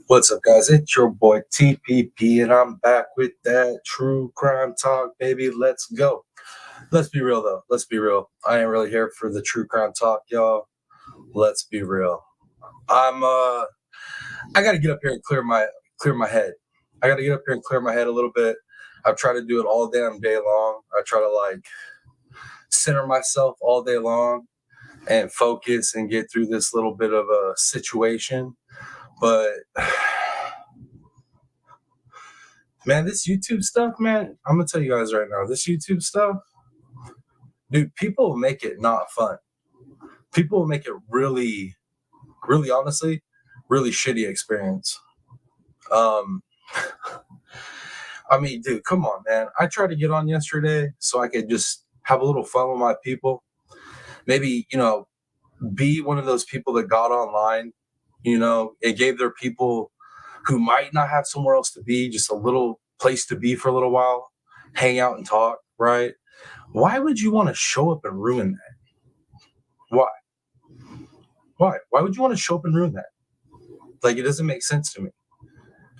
What's up, guys? It's your boy TPP, and I'm back with that true crime talk, baby. Let's go. Let's be real, though. Let's be real. I ain't really here for the true crime talk, y'all. Let's be real. I gotta get up here and clear my head. I gotta get up here and clear my head a little bit. I've tried to do it all damn day long. I try to center myself all day long and focus and get through this little bit of a situation. But man, this YouTube stuff, man, I'm gonna tell you guys right now, this YouTube stuff, dude, people will make it not fun. People will make it really, really honestly, really shitty experience. I mean, dude, come on, man. I tried to get on yesterday so I could just have a little fun with my people. Maybe, be one of those people that got online, it gave their people who might not have somewhere else to be just a little place to be for a little while, hang out and talk, right? Why would you want to show up and ruin that? Why? Why would you want to show up and ruin that? It doesn't make sense to me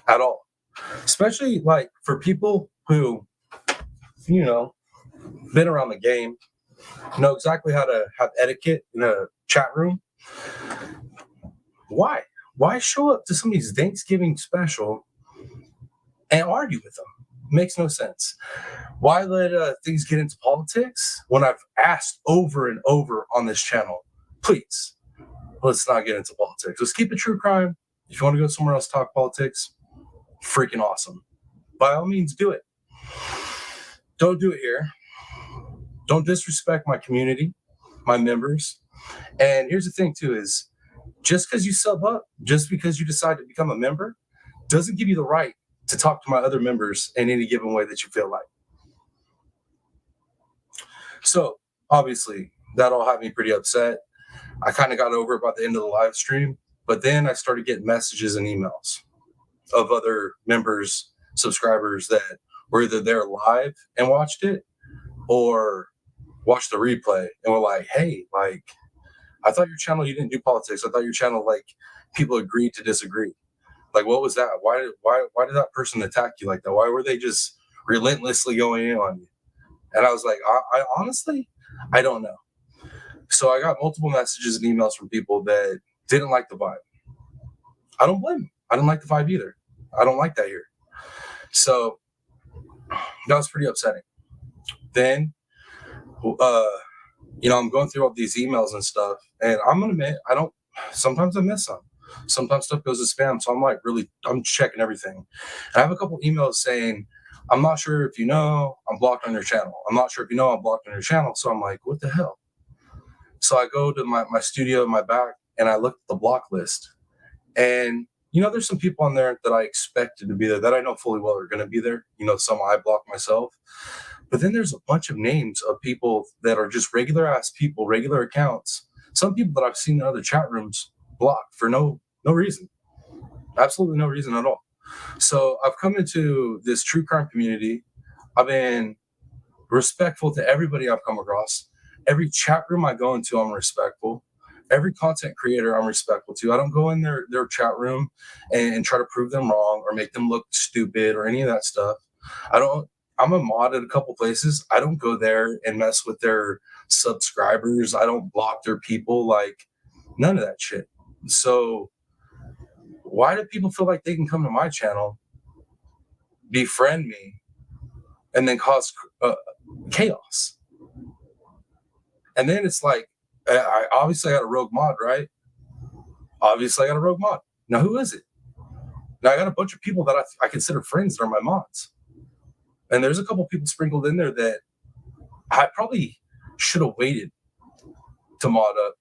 at all. Especially for people who, been around the game, know exactly how to have etiquette in a chat room. Why? Why show up to somebody's Thanksgiving special and argue with them? Makes no sense. Why let things get into politics when I've asked over and over on this channel, please, let's not get into politics. Let's keep it true crime. If you want to go somewhere else, talk politics, freaking awesome. By all means, do it. Don't do it here. Don't disrespect my community, my members. And here's the thing, too, is just because you sub up, just because you decide to become a member, doesn't give you the right to talk to my other members in any given way that you feel like. So, obviously, that all had me pretty upset. I kind of got over it by the end of the live stream, but then I started getting messages and emails of other members, subscribers that were either there live and watched it or watched the replay and were like, hey, I thought your channel, you didn't do politics. I thought your channel, people agreed to disagree. What was that? Why did that person attack you like that? Why were they just relentlessly going in on you? And I was like, I honestly, I don't know. So I got multiple messages and emails from people that didn't like the vibe. I don't blame them. I don't like the vibe either. I don't like that here. So that was pretty upsetting. Then, I'm going through all these emails and stuff, and I'm gonna admit, sometimes I miss some. Sometimes stuff goes to spam, so I'm checking everything. And I have a couple emails saying, I'm not sure if you know, I'm blocked on your channel. I'm not sure if you know, I'm blocked on your channel. So I'm like, what the hell? So I go to my studio in my back, and I look at the block list. And, there's some people on there that I expected to be there that I know fully well are going to be there. Some I block myself. But then there's a bunch of names of people that are just regular ass people, regular accounts. Some people that I've seen in other chat rooms blocked for no reason. Absolutely no reason at all. So I've come into this true crime community. I've been respectful to everybody I've come across. Every chat room I go into, I'm respectful. Every content creator I'm respectful to. I don't go in their chat room and try to prove them wrong or make them look stupid or any of that stuff. I'm a mod at a couple places. I don't go there and mess with their subscribers. I don't block their people, none of that shit. So why do people feel like they can come to my channel, befriend me, and then cause chaos? And then it's I got a rogue mod, right? Obviously I got a rogue mod. Now, who is it? Now I got a bunch of people that I consider friends that are my mods, and there's a couple people sprinkled in there that I probably should have waited to mod up,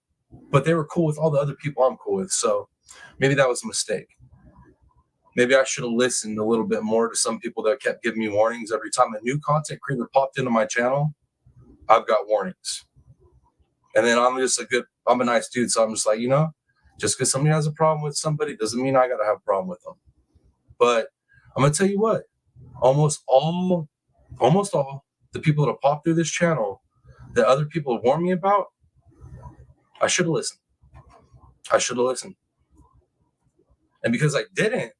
but they were cool with all the other people I'm cool with. So maybe that was a mistake. Maybe I should have listened a little bit more to some people that kept giving me warnings every time a new content creator popped into my channel. I've got warnings, and then I'm a nice dude, so I'm just like, just because somebody has a problem with somebody doesn't mean I gotta have a problem with them. But I'm gonna tell you what, almost all, the people that have popped through this channel that other people have warned me about, I should have listened. I should have listened, and because I didn't,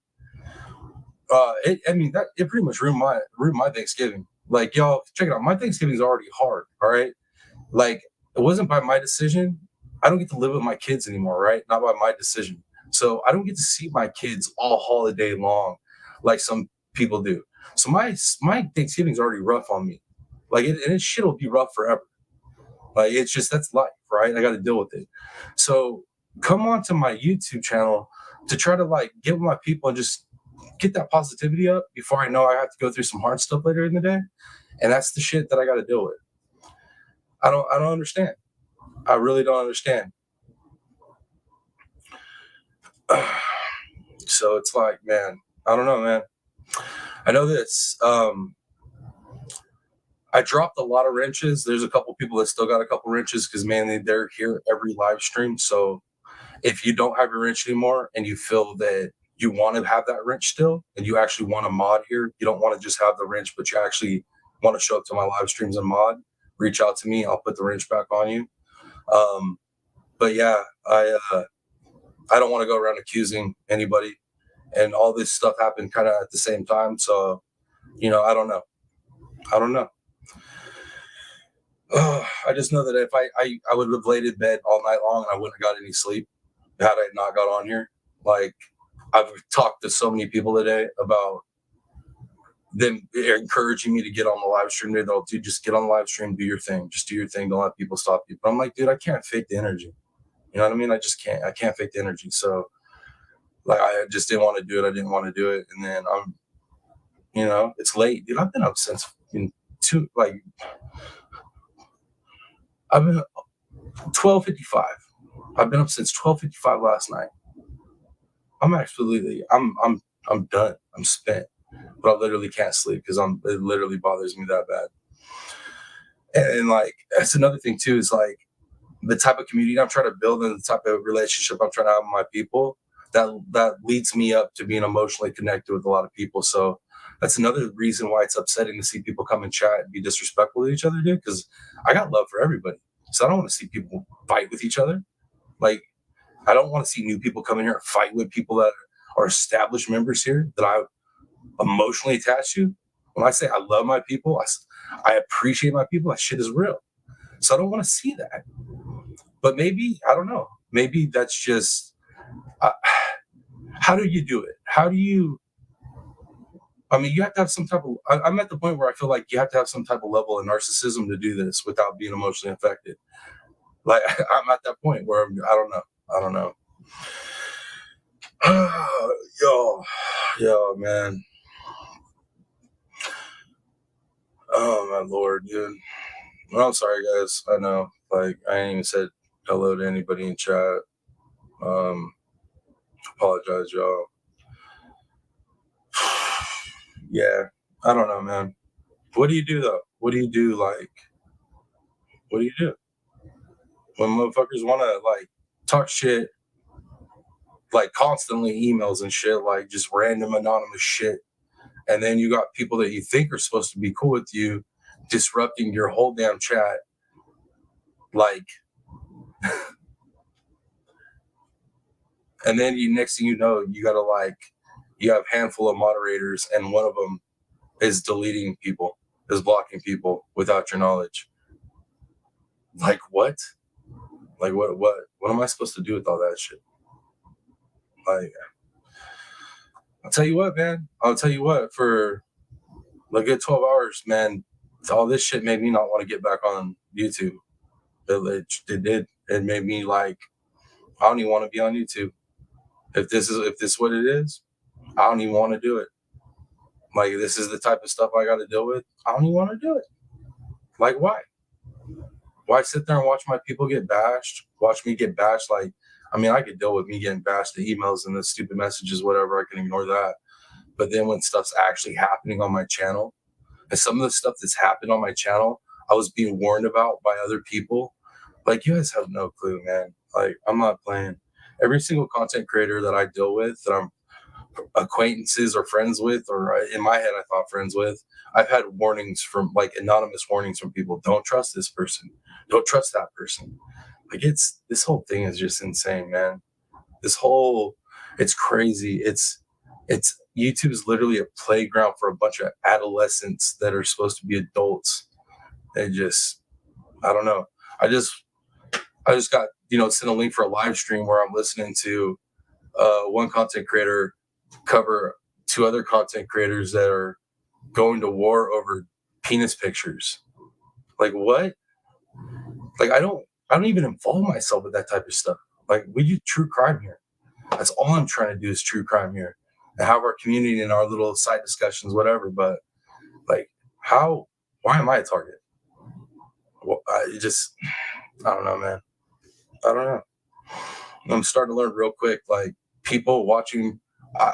it pretty much ruined my Thanksgiving. Like, y'all, check it out. My Thanksgiving's already hard. All right, like, it wasn't by my decision. I don't get to live with my kids anymore, right? Not by my decision. So I don't get to see my kids all holiday long, like some people do. So my Thanksgiving's already rough on me. Like, and shit will be rough forever. Like, it's just, that's life, right? I got to deal with it. So come on to my YouTube channel to try to like get with my people and just get that positivity up before I know I have to go through some hard stuff later in the day. And that's the shit that I got to deal with. I don't understand. I really don't understand. So it's like, man, I don't know, man. I know this. I dropped a lot of wrenches. There's a couple people that still got a couple wrenches because, man, they're here every live stream. So if you don't have your wrench anymore and you feel that you want to have that wrench still and you actually want to mod here, you don't want to just have the wrench, but you actually want to show up to my live streams and mod, reach out to me. I'll put the wrench back on you. But yeah, I don't want to go around accusing anybody, and all this stuff happened kind of at the same time. So, I don't know. I don't know. I just know that if I would have laid in bed all night long and I wouldn't have got any sleep had I not got on here. Like, I've talked to so many people today about them encouraging me to get on the live stream. They're like, dude, just get on the live stream, do your thing. Just do your thing. Don't let people stop you. But I'm like, dude, I can't fake the energy. You know what I mean? I just can't. I can't fake the energy. So, like, I just didn't want to do it. I didn't want to do it. And then it's late, dude. I've been up since I've been 12:55. I've been up since 12:55 last night. I'm done. I'm spent, but I literally can't sleep because it literally bothers me that bad. And like, that's another thing too, is like the type of community I'm trying to build and the type of relationship I'm trying to have with my people, that leads me up to being emotionally connected with a lot of people. So that's another reason why it's upsetting to see people come and chat and be disrespectful to each other, dude, because I got love for everybody. So I don't want to see people fight with each other. Like, I don't want to see new people come in here and fight with people that are established members here that I emotionally attached to. When I say I love my people, I appreciate my people, that shit is real. So I don't want to see that. But maybe, I don't know, maybe that's just, how do you do it? You have to have some type of, I'm at the point where I feel like you have to have some type of level of narcissism to do this without being emotionally affected. Like, I'm at that point where I don't know. Yo, man. Oh my Lord, dude. Well, I'm sorry, guys. I know, like, I ain't even said hello to anybody in chat. Um, Apologize, y'all. Yeah, I don't know, man. What do you do though? What do you do? Like, what do you do when motherfuckers want to like talk shit, like constantly emails and shit, like just random anonymous shit, and then you got people that you think are supposed to be cool with you disrupting your whole damn chat, like, and then next thing you know, you have a handful of moderators, and one of them is deleting people, is blocking people without your knowledge. Like, what? Like, what am I supposed to do with all that shit? Like, I'll tell you what, man. I'll tell you what, for a good 12 hours, man, all this shit made me not want to get back on YouTube. It did. It made me like, I don't even want to be on YouTube. If this is what it is, I don't even want to do it. Like, this is the type of stuff I got to deal with. I don't even want to do it. Like, why? Why sit there and watch my people get bashed? Watch me get bashed? Like, I mean, I could deal with me getting bashed, the emails and the stupid messages, whatever. I can ignore that. But then when stuff's actually happening on my channel, and some of the stuff that's happened on my channel, I was being warned about by other people. Like, you guys have no clue, man. Like, I'm not playing. Every single content creator that I deal with, that I'm acquaintances or friends with, or in my head I thought friends with, I've had warnings from, like, anonymous warnings from people. Don't trust this person. Don't trust that person. Like, it's, this whole thing is just insane, man. This whole, it's crazy. It's YouTube is literally a playground for a bunch of adolescents that are supposed to be adults. They just, I don't know. I just I just got, sent a link for a live stream where I'm listening to one content creator cover two other content creators that are going to war over penis pictures. Like, what? Like, I don't even involve myself with that type of stuff. Like, we do true crime here. That's all I'm trying to do is true crime here, and have our community and our little side discussions, whatever. But, like, how? Why am I a target? Well, I don't know, man. I don't know. I'm starting to learn real quick. Like, people watching, I,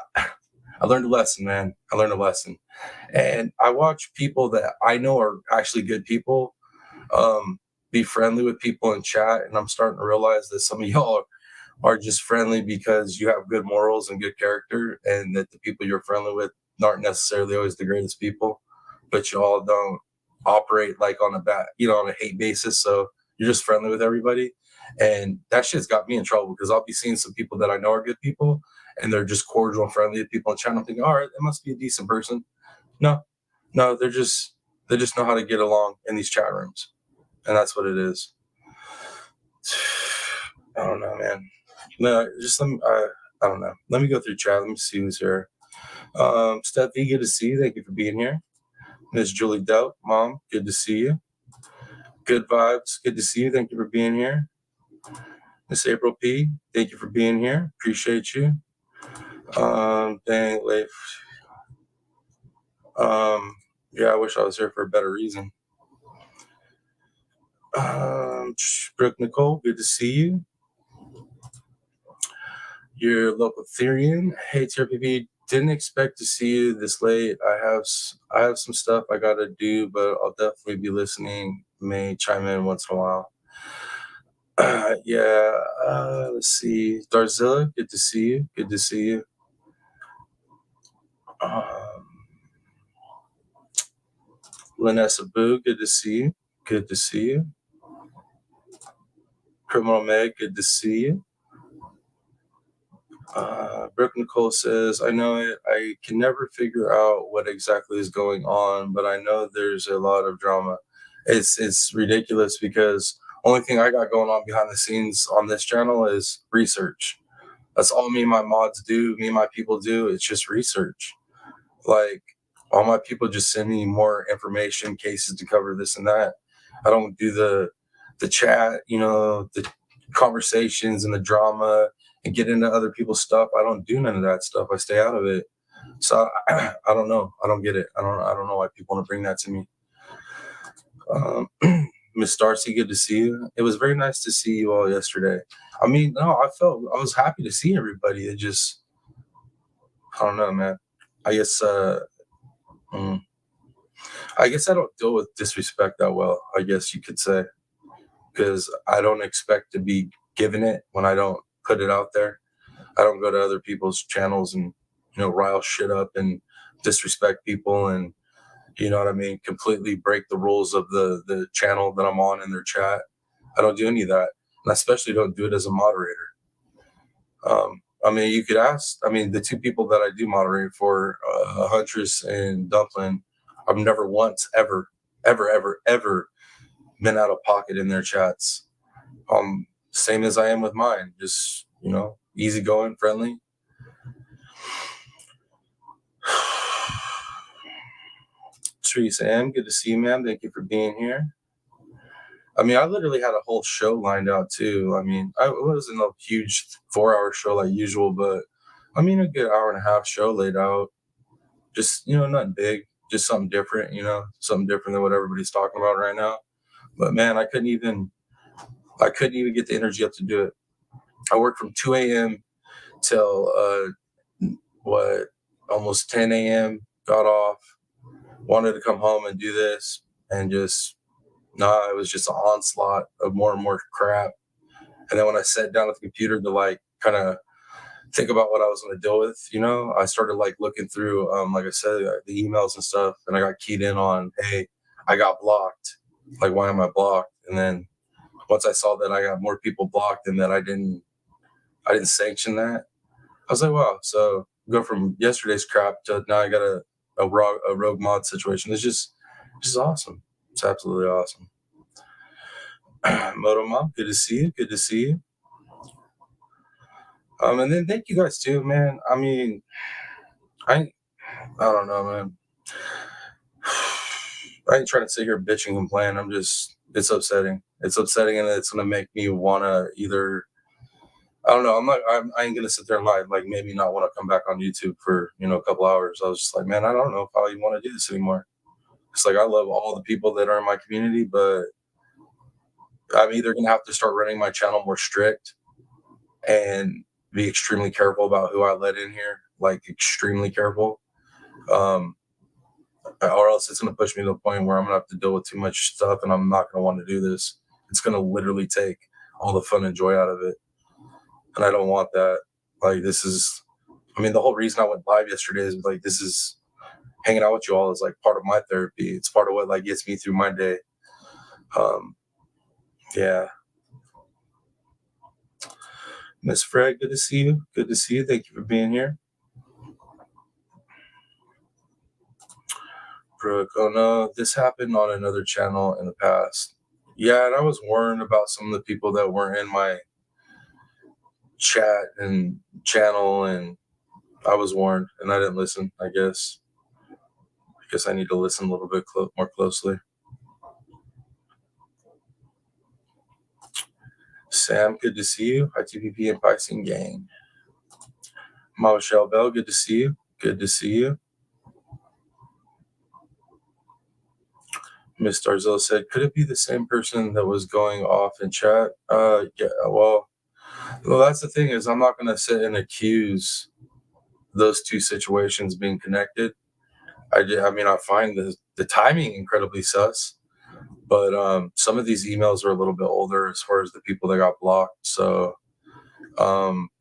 I learned a lesson, man. I learned a lesson, and I watch people that I know are actually good people, be friendly with people in chat, and I'm starting to realize that some of y'all are just friendly because you have good morals and good character, and that the people you're friendly with aren't necessarily always the greatest people, but you all don't operate like on a on a hate basis. So you're just friendly with everybody. And that shit's got me in trouble because I'll be seeing some people that I know are good people, and they're just cordial and friendly to people in chat. I'm thinking, all right, it must be a decent person. No, no, they just know how to get along in these chat rooms. And that's what it is. I don't know, man. No, just let me. I don't know. Let me go through chat. Let me see who's here. Steffi, good to see you. Thank you for being here. Miss Julie Dope, Mom, good to see you. Good vibes, good to see you. Thank you for being here. Miss April P, thank you for being here. Appreciate you. Dang, Leif. Yeah, I wish I was here for a better reason. Brooke Nicole, good to see you. Your local Therian. Hey, TRPP, didn't expect to see you this late. I have some stuff I gotta do, but I'll definitely be listening. May chime in once in a while. Yeah. Let's see. Darzilla, good to see you. Good to see you. Lanessa Boo, good to see you. Good to see you. Criminal Meg, good to see you. Brooke Nicole says, I know it. I can never figure out what exactly is going on, but I know there's a lot of drama. It's ridiculous because only thing I got going on behind the scenes on this channel is research. That's all me and my mods do, me and my people do. It's just research. Like, all my people just send me more information, cases to cover, this and that. I don't do the chat, the conversations and the drama and get into other people's stuff. I don't do none of that stuff. I stay out of it. So I don't know. I don't get it. I don't know why people want to bring that to me. Miss Darcy, good to see you. It was very nice to see you all yesterday. I mean, no, I was happy to see everybody. It just, I don't know, man. I guess I guess I don't deal with disrespect that well, I guess you could say, because I don't expect to be given it when I don't put it out there. I don't go to other people's channels and, rile shit up and disrespect people and, you know what I mean, completely break the rules of the channel that I'm on in their chat. I don't do any of that. And I especially don't do it as a moderator. I mean, you could ask, the two people that I do moderate for, Huntress and Dumpling, I've never once, ever, ever, ever, ever been out of pocket in their chats. Same as I am with mine, just, easygoing, friendly. Teresa M, good to see you, ma'am. Thank you for being here. I literally had a whole show lined out too. It wasn't a huge 4-hour show like usual, but I mean, a good hour and a half show laid out. Just, nothing big, just something different, something different than what everybody's talking about right now. But man, I couldn't even get the energy up to do it. I worked from 2 a.m. till what almost 10 a.m. Got off, wanted to come home and do this, and just nah, it was just an onslaught of more and more crap. And then when I sat down at the computer to like kind of think about what I was going to deal with, I started like looking through, like I said, the emails and stuff, and I got keyed in on, hey, I got blocked. Like, why am I blocked? And then once I saw that I got more people blocked and that I didn't sanction that, I was like, wow. So go from yesterday's crap to now I got a rogue mod situation. It's just awesome. It's absolutely awesome. Moto Mom, good to see you. Good to see you. And then thank you guys too, man. I mean, I I don't know, man. I ain't trying to sit here bitching and complain. It's upsetting. It's upsetting, and it's gonna make me wanna either. I don't know. I ain't gonna sit there and lie. Like maybe not want to come back on YouTube for a couple hours. I was just like, man, I don't know if I even want to do this anymore. It's like I love all the people that are in my community, but I'm either gonna have to start running my channel more strict and be extremely careful about who I let in here, like extremely careful. Um, or else it's going to push me to the point where I'm going to have to deal with too much stuff and I'm not going to want to do this. It's going to literally take all the fun and joy out of it. And I don't want that. Like, I mean, the whole reason I went live yesterday is like, this is hanging out with you all is like part of my therapy. It's part of what like gets me through my day. Um, yeah. Miss Fred, good to see you. Good to see you. Thank you for being here. Brooke, oh no, this happened on another channel in the past. Yeah, and I was warned about some of the people that weren't in my chat and channel, and I was warned, and I didn't listen. I guess I need to listen a little bit more closely. Sam, good to see you. ITPP and Pising Gang. Mama Michelle Bell, good to see you. Good to see you. Miss Darzilla said, could it be the same person that was going off in chat? Yeah, well, that's the thing is I'm not going to sit and accuse those two situations being connected. I mean, I find the timing incredibly sus, but some of these emails are a little bit older as far as the people that got blocked. So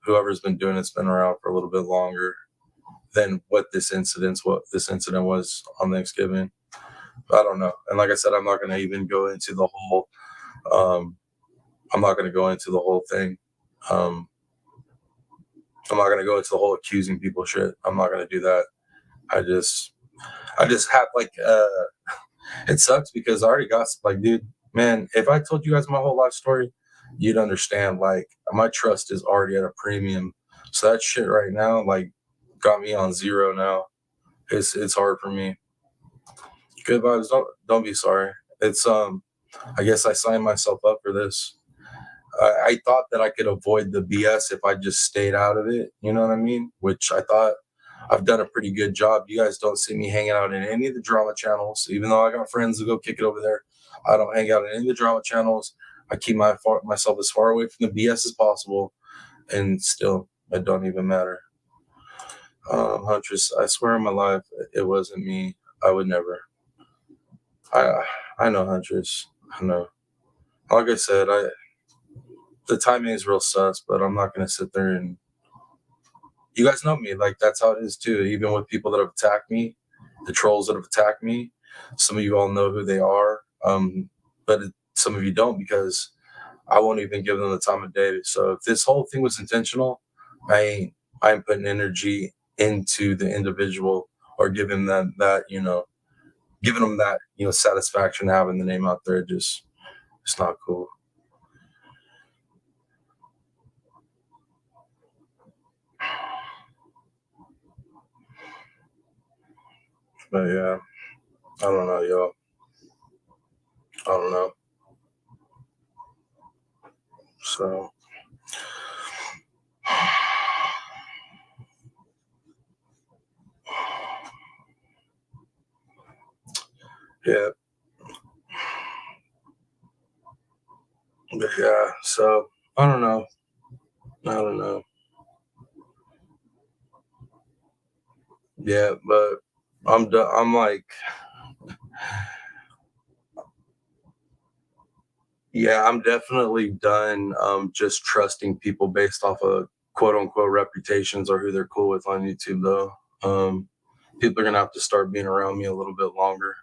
whoever's been doing it's been around for a little bit longer than what this incident was on Thanksgiving. I don't know. And like I said, I'm not going to even go into the whole. Um, I'm not going to go into the whole thing. Um, I'm not going to go into the whole accusing people shit. I'm not going to do that. I just have like it sucks because I already got like, dude, man, if I told you guys my whole life story, you'd understand. Like, my trust is already at a premium. So that shit right now, like, got me on zero now. It's hard for me. Good vibes. Don't be sorry. It's I guess I signed myself up for this. I thought that I could avoid the BS if I just stayed out of it. You know what I mean? Which I thought I've done a pretty good job. You guys don't see me hanging out in any of the drama channels, even though I got friends who go kick it over there. I don't hang out in any of the drama channels. I keep myself as far away from the BS as possible, and still, it don't even matter. Huntress, I swear on my life, it wasn't me. I would never. I I know Huntress. I know. Like I said, the timing is real sus, but I'm not gonna sit there and you guys know me. Like that's how it is too. Even with people that have attacked me, the trolls that have attacked me, some of you all know who they are. Some of you don't because I won't even give them the time of day. So if this whole thing was intentional, I ain't putting energy into the individual or giving them that satisfaction having the name out there. Just it's not cool. But yeah, I don't know, y'all. I don't know. So Yeah. But yeah. So I don't know. I don't know. Yeah, but I'm like, yeah, I'm definitely done just trusting people based off of quote unquote reputations or who they're cool with on YouTube though. People are gonna have to start being around me a little bit longer.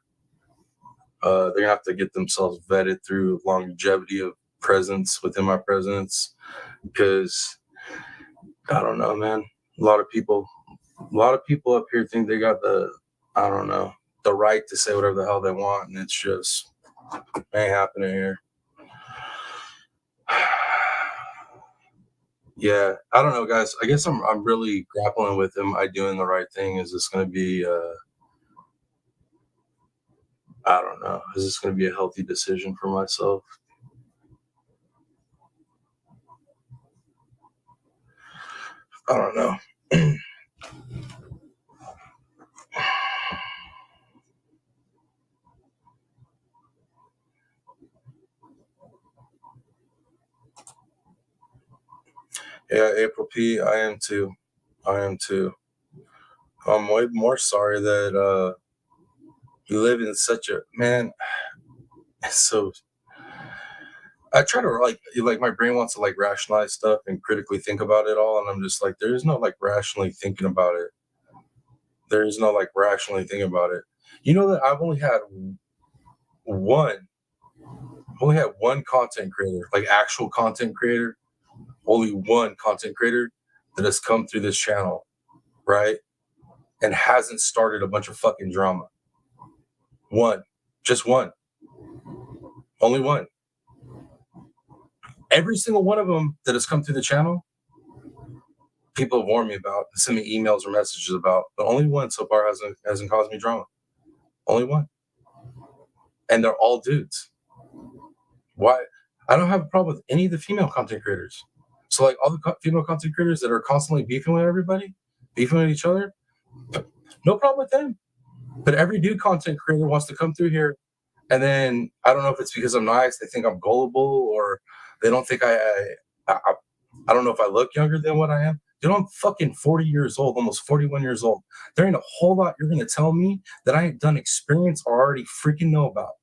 They're gonna have to get themselves vetted through longevity of presence within my presence because I don't know, man. A lot of people, a lot of people up here think they got I don't know, the right to say whatever the hell they want, and it's just ain't happening here. Yeah, I don't know, guys. I guess I'm really grappling with, am I doing the right thing? Is this going to be I don't know. Is this going to be a healthy decision for myself? I don't know. Yeah, April P, I am too. I am too. I'm way more sorry that you live in such a man. So I try to like my brain wants to like rationalize stuff and critically think about it all, and I'm just like, there is no like rationally thinking about it. There is no like rationally thinking about it. You know that I've one only had one content creator, like actual content creator, only one content creator that has come through this channel, right? And hasn't started a bunch of fucking drama. One, just one, only one. Every single one of them that has come through the channel, people have warned me about, sent me emails or messages about, but only one so far hasn't caused me drama. Only one, and they're all dudes. Why? I don't have a problem with any of the female content creators. So like all the female content creators that are constantly beefing with everybody, beefing with each other, no problem with them. But every dude content creator wants to come through here, and then I don't know if it's because I'm nice, they think I'm gullible, or they don't think I I don't know if I look younger than what I am. Dude, I'm fucking 40 years old, almost 41 years old. There ain't a whole lot you're gonna tell me that I ain't done experience or already freaking know about.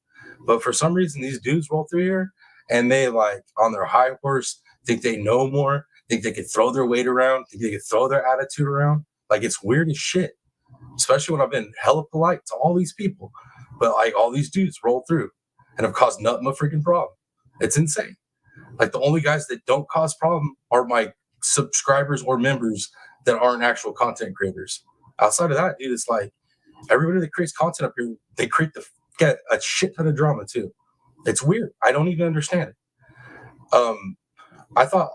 But for some reason, these dudes roll through here and they like on their high horse, think they know more, think they could throw their weight around, think they could throw their attitude around. Like it's weird as shit, especially when I've been hella polite to all these people. But like all these dudes roll through and have caused nothing but freaking problem. It's insane. Like the only guys that don't cause problem are my subscribers or members that aren't actual content creators. Outside of that, dude, it's like everybody that creates content up here, they get a shit ton of drama too. It's weird. I don't even understand it. Um, I thought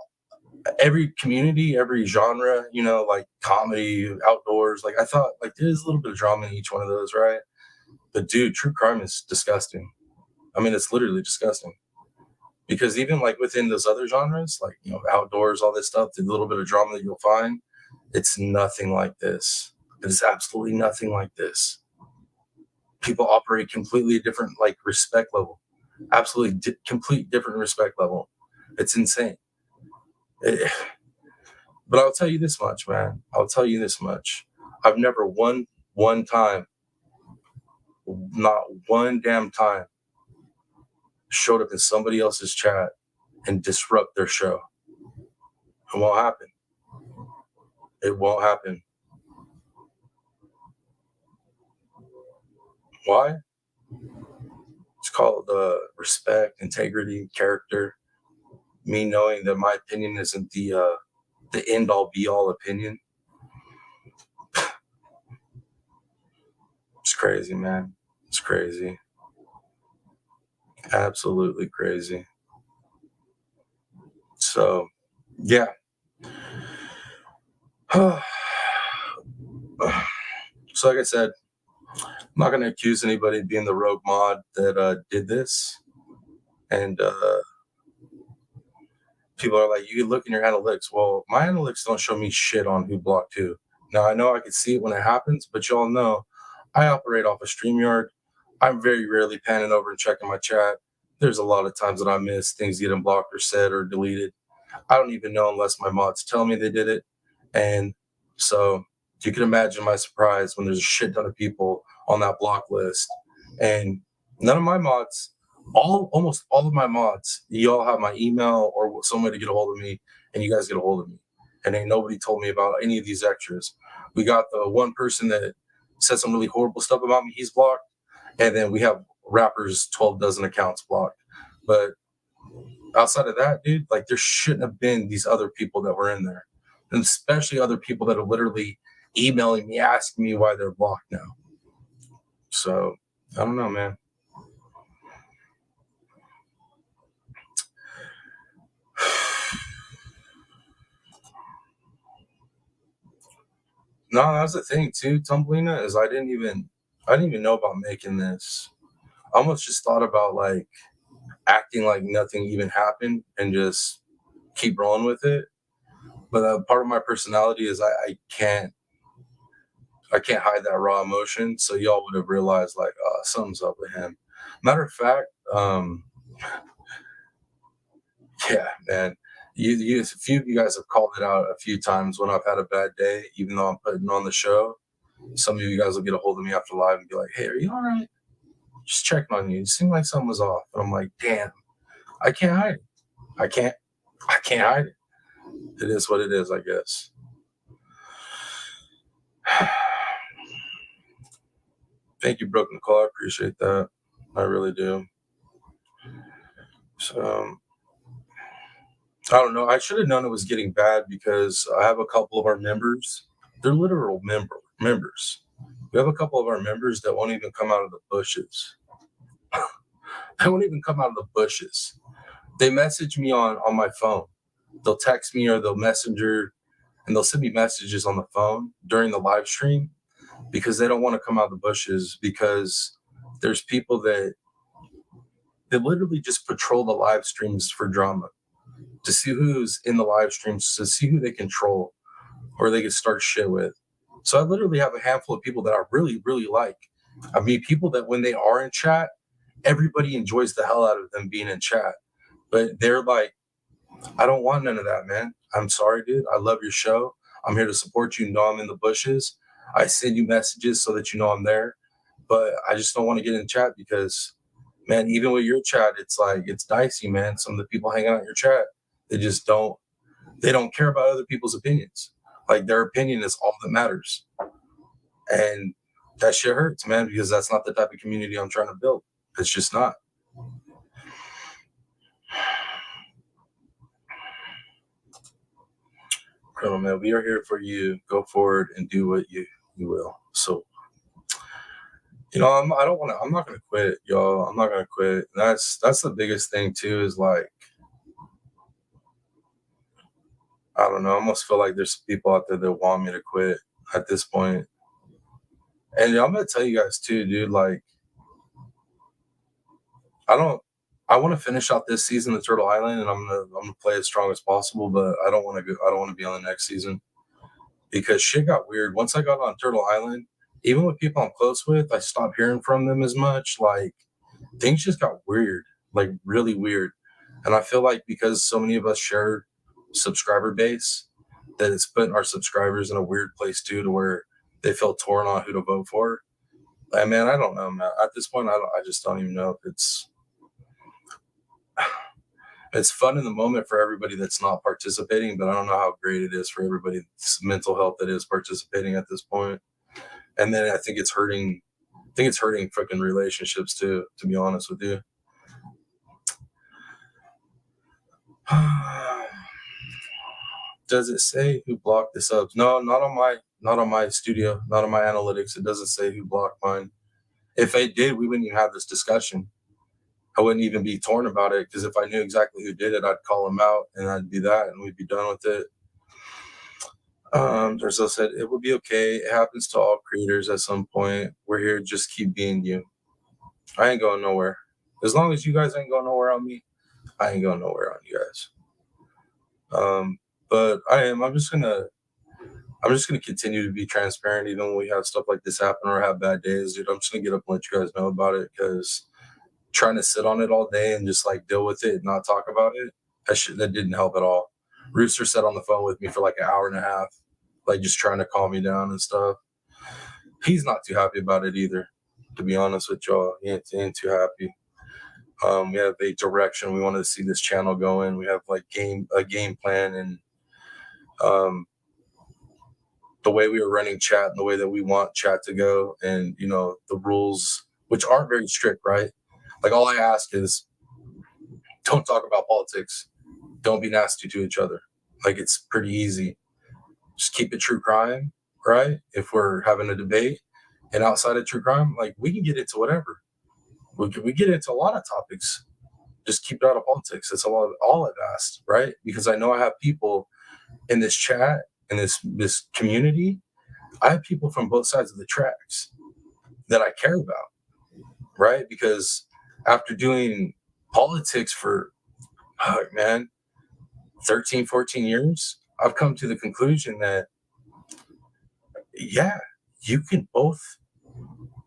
every community, every genre, you know, like comedy, outdoors, like I thought like there's a little bit of drama in each one of those, right? But dude, true crime is disgusting. I mean, it's literally disgusting. Because even like within those other genres, like you know, outdoors, all this stuff, the little bit of drama that you'll find, it's nothing like this. It is absolutely nothing like this. People operate completely different, like respect level, absolutely complete different respect level. It's insane. It, but I'll tell you this much, man. I'll tell you this much. I've never one time, not one damn time, showed up in somebody else's chat and disrupt their show. It won't happen. It won't happen. Why? It's called respect, integrity, character. Me knowing that my opinion isn't the end all be all opinion. It's crazy, man. It's crazy. Absolutely crazy. So, yeah. So, like I said, I'm not going to accuse anybody of being the rogue mod that did this. And people are like, you can look in your analytics. Well, my analytics don't show me shit on who blocked who. Now, I know I can see it when it happens, but y'all know I operate off of StreamYard. I'm very rarely panning over and checking my chat. There's a lot of times that I miss things getting blocked or said or deleted. I don't even know unless my mods tell me they did it. And so you can imagine my surprise when there's a shit ton of people on that block list. And none of my mods, almost all of my mods, you all have my email or some way to get a hold of me, and you guys get a hold of me. And ain't nobody told me about any of these extras. We got the one person that said some really horrible stuff about me, he's blocked. And then we have rappers 12 dozen accounts blocked. But outside of that, dude, like there shouldn't have been these other people that were in there, and especially other people that are literally emailing me asking me why they're blocked now. So I don't know, man. No, that's the thing too, Tumbleina, is I didn't even know about making this. I almost just thought about like acting like nothing even happened and just keep rolling with it. But part of my personality is I can't hide that raw emotion. So y'all would have realized like, something's up with him. Matter of fact, yeah, man. A few of you guys have called it out a few times when I've had a bad day, even though I'm putting on the show. Some of you guys will get a hold of me after live and be like, "Hey, are you all right? Just checking on you. It seemed like something was off." And I'm like, "Damn, I can't hide it. I can't. I can't hide it. It is what it is, I guess." Thank you, Brooke Nicole. I appreciate that. I really do. So I don't know. I should have known it was getting bad because I have a couple of our members. They're literal members. We have a couple of our members that won't even come out of the bushes. They won't even come out of the bushes. They message me on my phone. They'll text me or they'll messenger and they'll send me messages on the phone during the live stream because they don't want to come out of the bushes because there's people that literally just patrol the live streams for drama to see who's in the live streams, to see who they control or they can start shit with. So I literally have a handful of people that I really, really like. I mean, people that when they are in chat, everybody enjoys the hell out of them being in chat. But they're like, I don't want none of that, man. I'm sorry, dude. I love your show. I'm here to support you. You know I'm in the bushes. I send you messages so that you know I'm there. But I just don't want to get in chat because, man, even with your chat, it's like it's dicey, man. Some of the people hanging out in your chat, they just don't care about other people's opinions. Like their opinion is all that matters. And that shit hurts, man, because that's not the type of community I'm trying to build. It's just not. Colonel, man, we are here for you. Go forward and do what you will. So, I don't want to. I'm not gonna quit, y'all. I'm not gonna quit. That's the biggest thing too. Is like I don't know. I almost feel like there's people out there that want me to quit at this point. And I'm gonna tell you guys too, dude. Like I don't. I want to finish out this season of Turtle Island, and I'm gonna play as strong as possible. But I don't want to go. I don't want to be on the next season because shit got weird. Once I got on Turtle Island, even with people I'm close with, I stopped hearing from them as much. Like things just got weird, like really weird. And I feel like because so many of us share subscriber base, that it's putting our subscribers in a weird place too, to where they feel torn on who to vote for. And man, I don't know, man. At this point, I just don't even know if it's fun in the moment for everybody that's not participating, but I don't know how great it is for everybody's mental health that is participating at this point. And then I think it's hurting. I think it's hurting freaking relationships too. To be honest with you. Does it say who blocked the subs? No, not on my studio, not on my analytics. It doesn't say who blocked mine. If it did, we wouldn't even have this discussion. I wouldn't even be torn about it because if I knew exactly who did it, I'd call him out and I'd be that and we'd be done with it. There's said it would be okay. It happens to all creators at some point. We're here, just keep being you. I ain't going nowhere. As long as you guys ain't going nowhere on me, I ain't going nowhere on you guys. But I'm just gonna I'm just gonna continue to be transparent even when we have stuff like this happen or have bad days, dude. I'm just gonna get up and let you guys know about it because trying to sit on it all day and just like deal with it and not talk about it, that didn't help at all. Rooster sat on the phone with me for like an hour and a half, like just trying to calm me down and stuff. He's not too happy about it either, to be honest with y'all. He ain't too happy. We have a direction we want to see this channel going. We have like a game plan, and um, the way we were running chat and the way that we want chat to go, and the rules, which aren't very strict, right? Like all I ask is don't talk about politics, don't be nasty to each other. Like it's pretty easy. Just keep it true crime, right? If we're having a debate, and outside of true crime, like we can get into whatever. We get into a lot of topics. Just keep it out of politics. That's all I've asked, right? Because I know I have people in this chat, in this community. I have people from both sides of the tracks that I care about, right? Because after doing politics for, oh, man, 13, 14 years, I've come to the conclusion that, yeah, you can both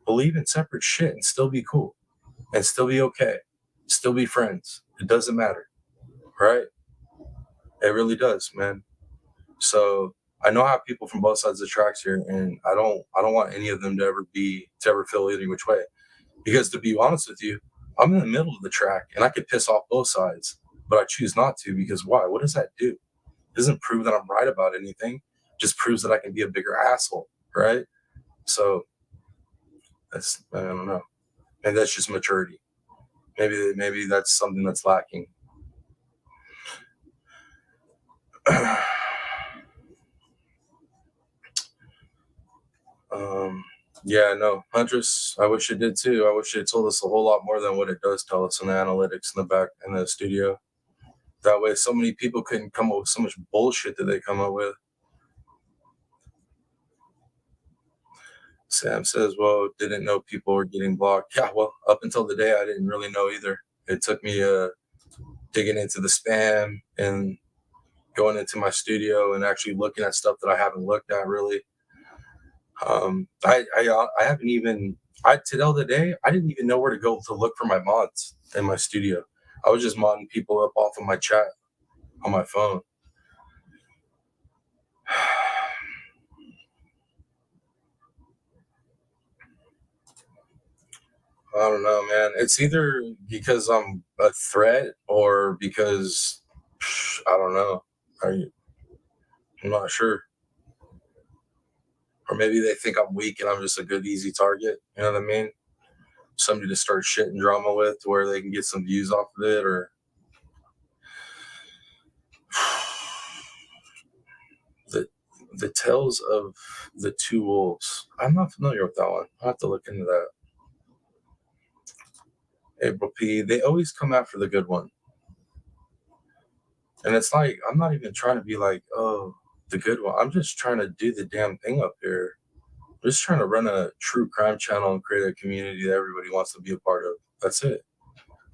believe in separate shit and still be cool and still be okay, still be friends. It doesn't matter, right? It really does, man. So I know I have people from both sides of the tracks here, and I don't want any of them to ever feel any which way. Because to be honest with you, I'm in the middle of the track and I could piss off both sides, but I choose not to because why? What does that do? It doesn't prove that I'm right about anything. It just proves that I can be a bigger asshole, right? So I don't know. And that's just maturity. Maybe that's something that's lacking. Yeah, no, Huntress, I wish it did too. I wish it told us a whole lot more than what it does tell us in the analytics in the back in the studio. That way, so many people couldn't come up with so much bullshit that they come up with. Sam says, well, didn't know people were getting blocked. Yeah, well, up until the day, I didn't really know either. It took me digging into the spam and going into my studio and actually looking at stuff that I haven't looked at really. I haven't even, till the day, I didn't even know where to go to look for my mods in my studio. I was just modding people up off of my chat on my phone. I don't know, man. It's either because I'm a threat or because I don't know. I'm not sure. Or maybe they think I'm weak and I'm just a good, easy target. You know what I mean? Somebody to start shitting drama with to where they can get some views off of it, or the Tales of the Two Wolves. I'm not familiar with that one. I'll have to look into that. April P. They always come after the good one. And it's like, I'm not even trying to be like, oh, the good one. I'm just trying to do the damn thing up here. I'm just trying to run a true crime channel and create a community that everybody wants to be a part of. That's it.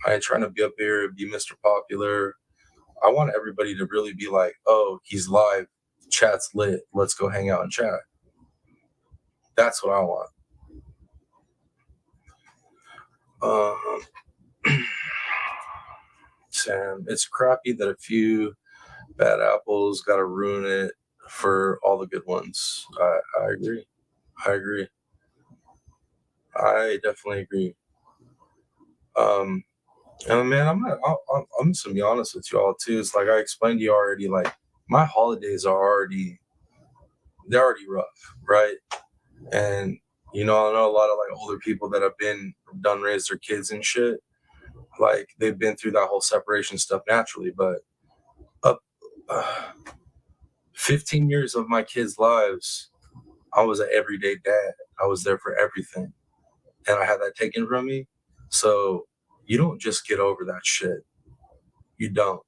I ain't trying to be up here, be Mr. Popular. I want everybody to really be like, oh, he's live, chat's lit, let's go hang out and chat. That's what I want. Sam, it's crappy that a few bad apples got to ruin it for all the good ones. I agree. I agree. I definitely agree. And man, I'm just gonna be honest with you all too. It's like I explained to you already. Like my holidays are they're already rough, right? And I know a lot of like older people that have been done raised their kids and shit. Like they've been through that whole separation stuff naturally, but up 15 years of my kids' lives, I was an everyday dad. I was there for everything, and I had that taken from me. So you don't just get over that shit. You don't.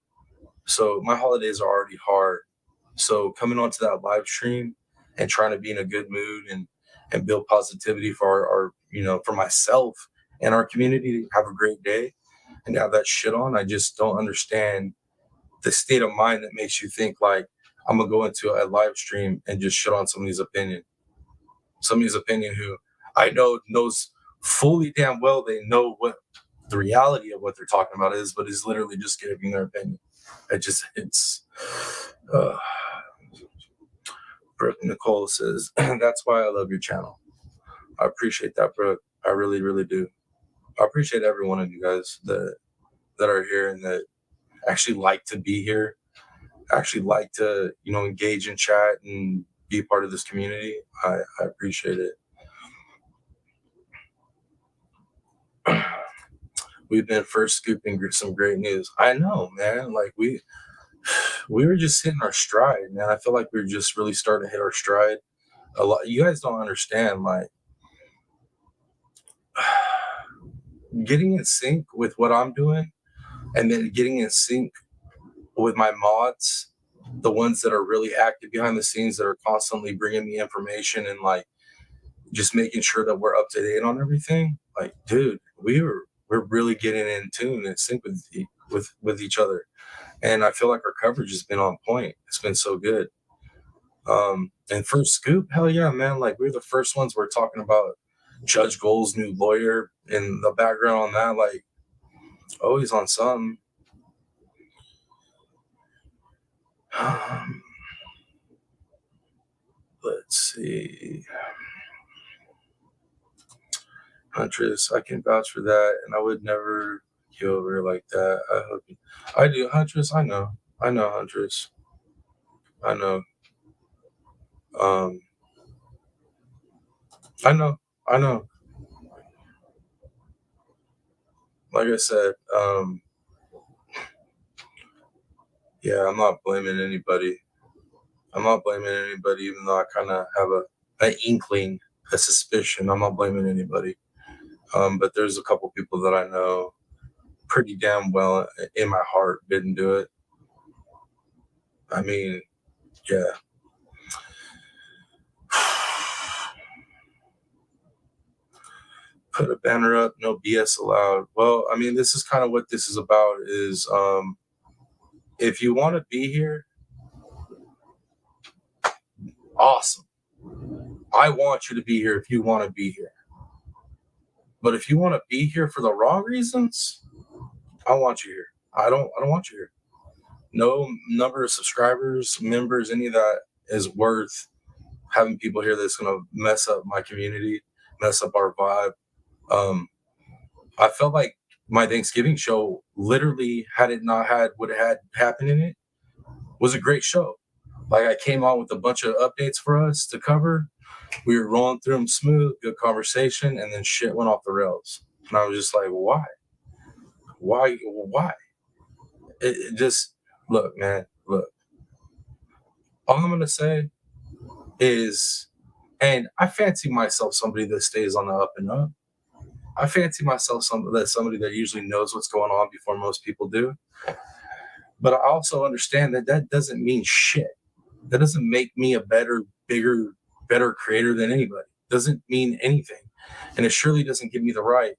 So my holidays are already hard. So coming onto that live stream and trying to be in a good mood and build positivity for our for myself and our community to have a great day and have that shit on. I just don't understand the state of mind that makes you think like, I'm gonna go into a live stream and just shit on somebody's opinion who I know knows fully damn well they know what the reality of what they're talking about is, but is literally just giving their opinion. It's uh, Brooke Nicole says, that's why I love your channel. I appreciate that, Brooke. I really, really do. I appreciate every one of you guys that are here and that actually like to be here, actually like to, engage in chat and be a part of this community. I appreciate it. We've been first scooping some great news. I know, man. Like we were just hitting our stride, man. I feel like we are just really starting to hit our stride. A lot. You guys don't understand, like getting in sync with what I'm doing, and then getting in sync with my mods, the ones that are really active behind the scenes, that are constantly bringing me information and like just making sure that we're up to date on everything. Like, dude, we're really getting in tune and sync with each other. And I feel like our coverage has been on point. It's been so good. And first scoop, hell yeah, man. Like we're the first ones we're talking about Judge Gold's new lawyer in the background on that, like always on something. Let's see. Huntress, I can vouch for that, and I would never get over her like that. I hope I do, Huntress. I know, Huntress. I know. Um, I know. I know. Like I said, yeah, I'm not blaming anybody. I'm not blaming anybody, even though I kind of have an inkling, a suspicion. I'm not blaming anybody. But there's a couple people that I know pretty damn well in my heart didn't do it. I mean, yeah. Put a banner up, no BS allowed. Well, I mean, this is kind of what this is about is if you want to be here, awesome. I want you to be here if you want to be here. But if you want to be here for the wrong reasons, I want you here. I don't want you here. No number of subscribers, members, any of that is worth having people here that's gonna mess up my community, mess up our vibe. Um, I felt like my Thanksgiving show, literally, had it not had what it had happened in it, was a great show. Like I came on with a bunch of updates for us to cover. We were rolling through them smooth, good conversation, and then shit went off the rails. And I was just like, why? Why? It just look, man, look. All I'm gonna say is, and I fancy myself somebody that stays on the up and up. I fancy myself somebody that usually knows what's going on before most people do. But I also understand that that doesn't mean shit. That doesn't make me a better, bigger, better creator than anybody. Doesn't mean anything, and it surely doesn't give me the right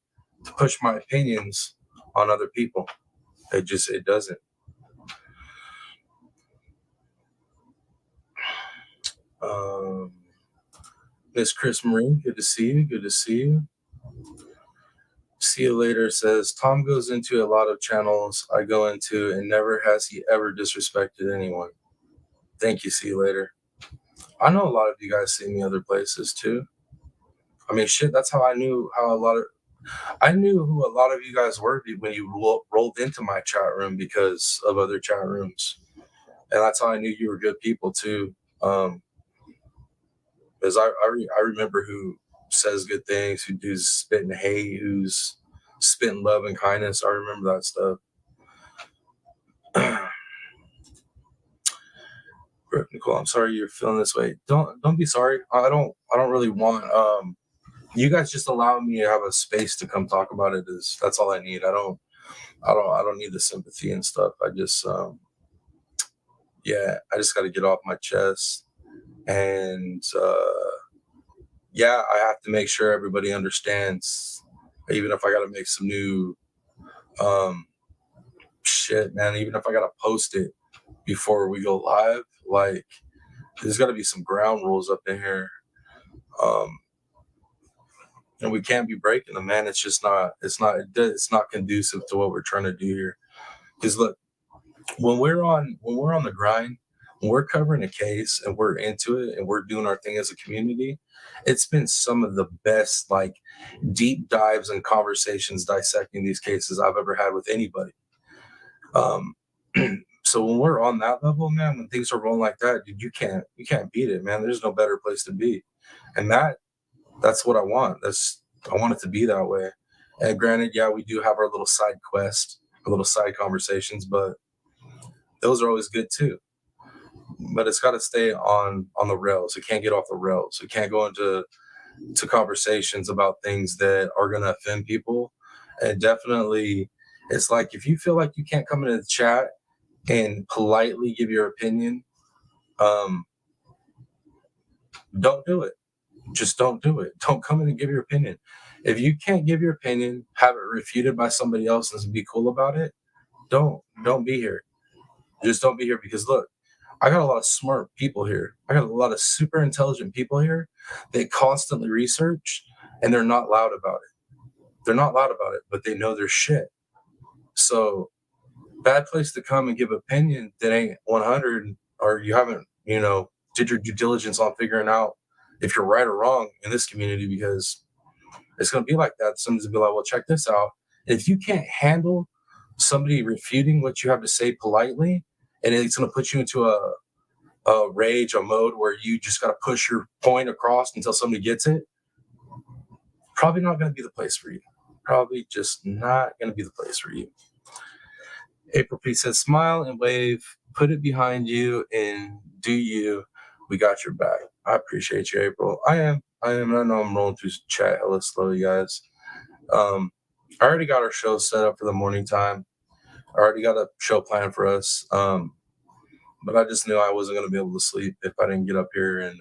to push my opinions on other people. It doesn't. Um, Miss Chris Marine, good to see you. Good to see you. See you later says Tom goes into a lot of channels I go into, and never has he ever disrespected anyone. Thank you. See you later. I know a lot of you guys see me other places too. I mean, shit. That's how I knew I knew who a lot of you guys were when you rolled into my chat room because of other chat rooms, and that's how I knew you were good people too. Because I remember who says good things, who's spitting hate, who's spitting love and kindness. I remember that stuff. Nicole, I'm sorry you're feeling this way. Don't be sorry. I don't really want you guys just allow me to have a space to come talk about it. Is That's all I need. I don't need the sympathy and stuff. I just yeah, I just got to get off my chest. And yeah, I have to make sure everybody understands, even if I got to make some new um shit, man. Even if I got to post it before we go live, Like, there's got to be some ground rules up in here. Um, and we can't be breaking them, man. It's just not. It's not conducive to what we're trying to do here. Because look, when we're on the grind, when we're covering a case and we're into it and we're doing our thing as a community, it's been some of the best like deep dives and conversations dissecting these cases I've ever had with anybody. Um, so when we're on that level, man, when things are rolling like that, dude, you can't beat it, man. There's no better place to be, and that's what I want. I want it to be that way. And granted, yeah, we do have our little side quest, our little side conversations, but those are always good too. But it's got to stay on the rails. It can't get off the rails. It can't go into conversations about things that are going to offend people. And definitely, it's like if you feel like you can't come into the chat and politely give your opinion, um, don't do it. Just don't do it. Don't come in and give your opinion. If you can't give your opinion, have it refuted by somebody else and be cool about it, don't be here. Just don't be here because look, I got a lot of smart people here. I got a lot of super intelligent people here that constantly research and they're not loud about it. They're not loud about it, but they know their shit. So bad place to come and give opinion that ain't 100 or you haven't, did your due diligence on figuring out if you're right or wrong in this community because it's going to be like that. Somebody's going to be like, well, check this out. If you can't handle somebody refuting what you have to say politely, and it's going to put you into a rage, a mode where you just got to push your point across until somebody gets it, probably not going to be the place for you. Probably just not going to be the place for you. April P says, smile and wave, put it behind you, and do you. We got your back. I appreciate you, April. I am. I know I'm rolling through chat hella slow, you guys. I already got our show set up for the morning time. I already got a show planned for us. But I just knew I wasn't going to be able to sleep if I didn't get up here and,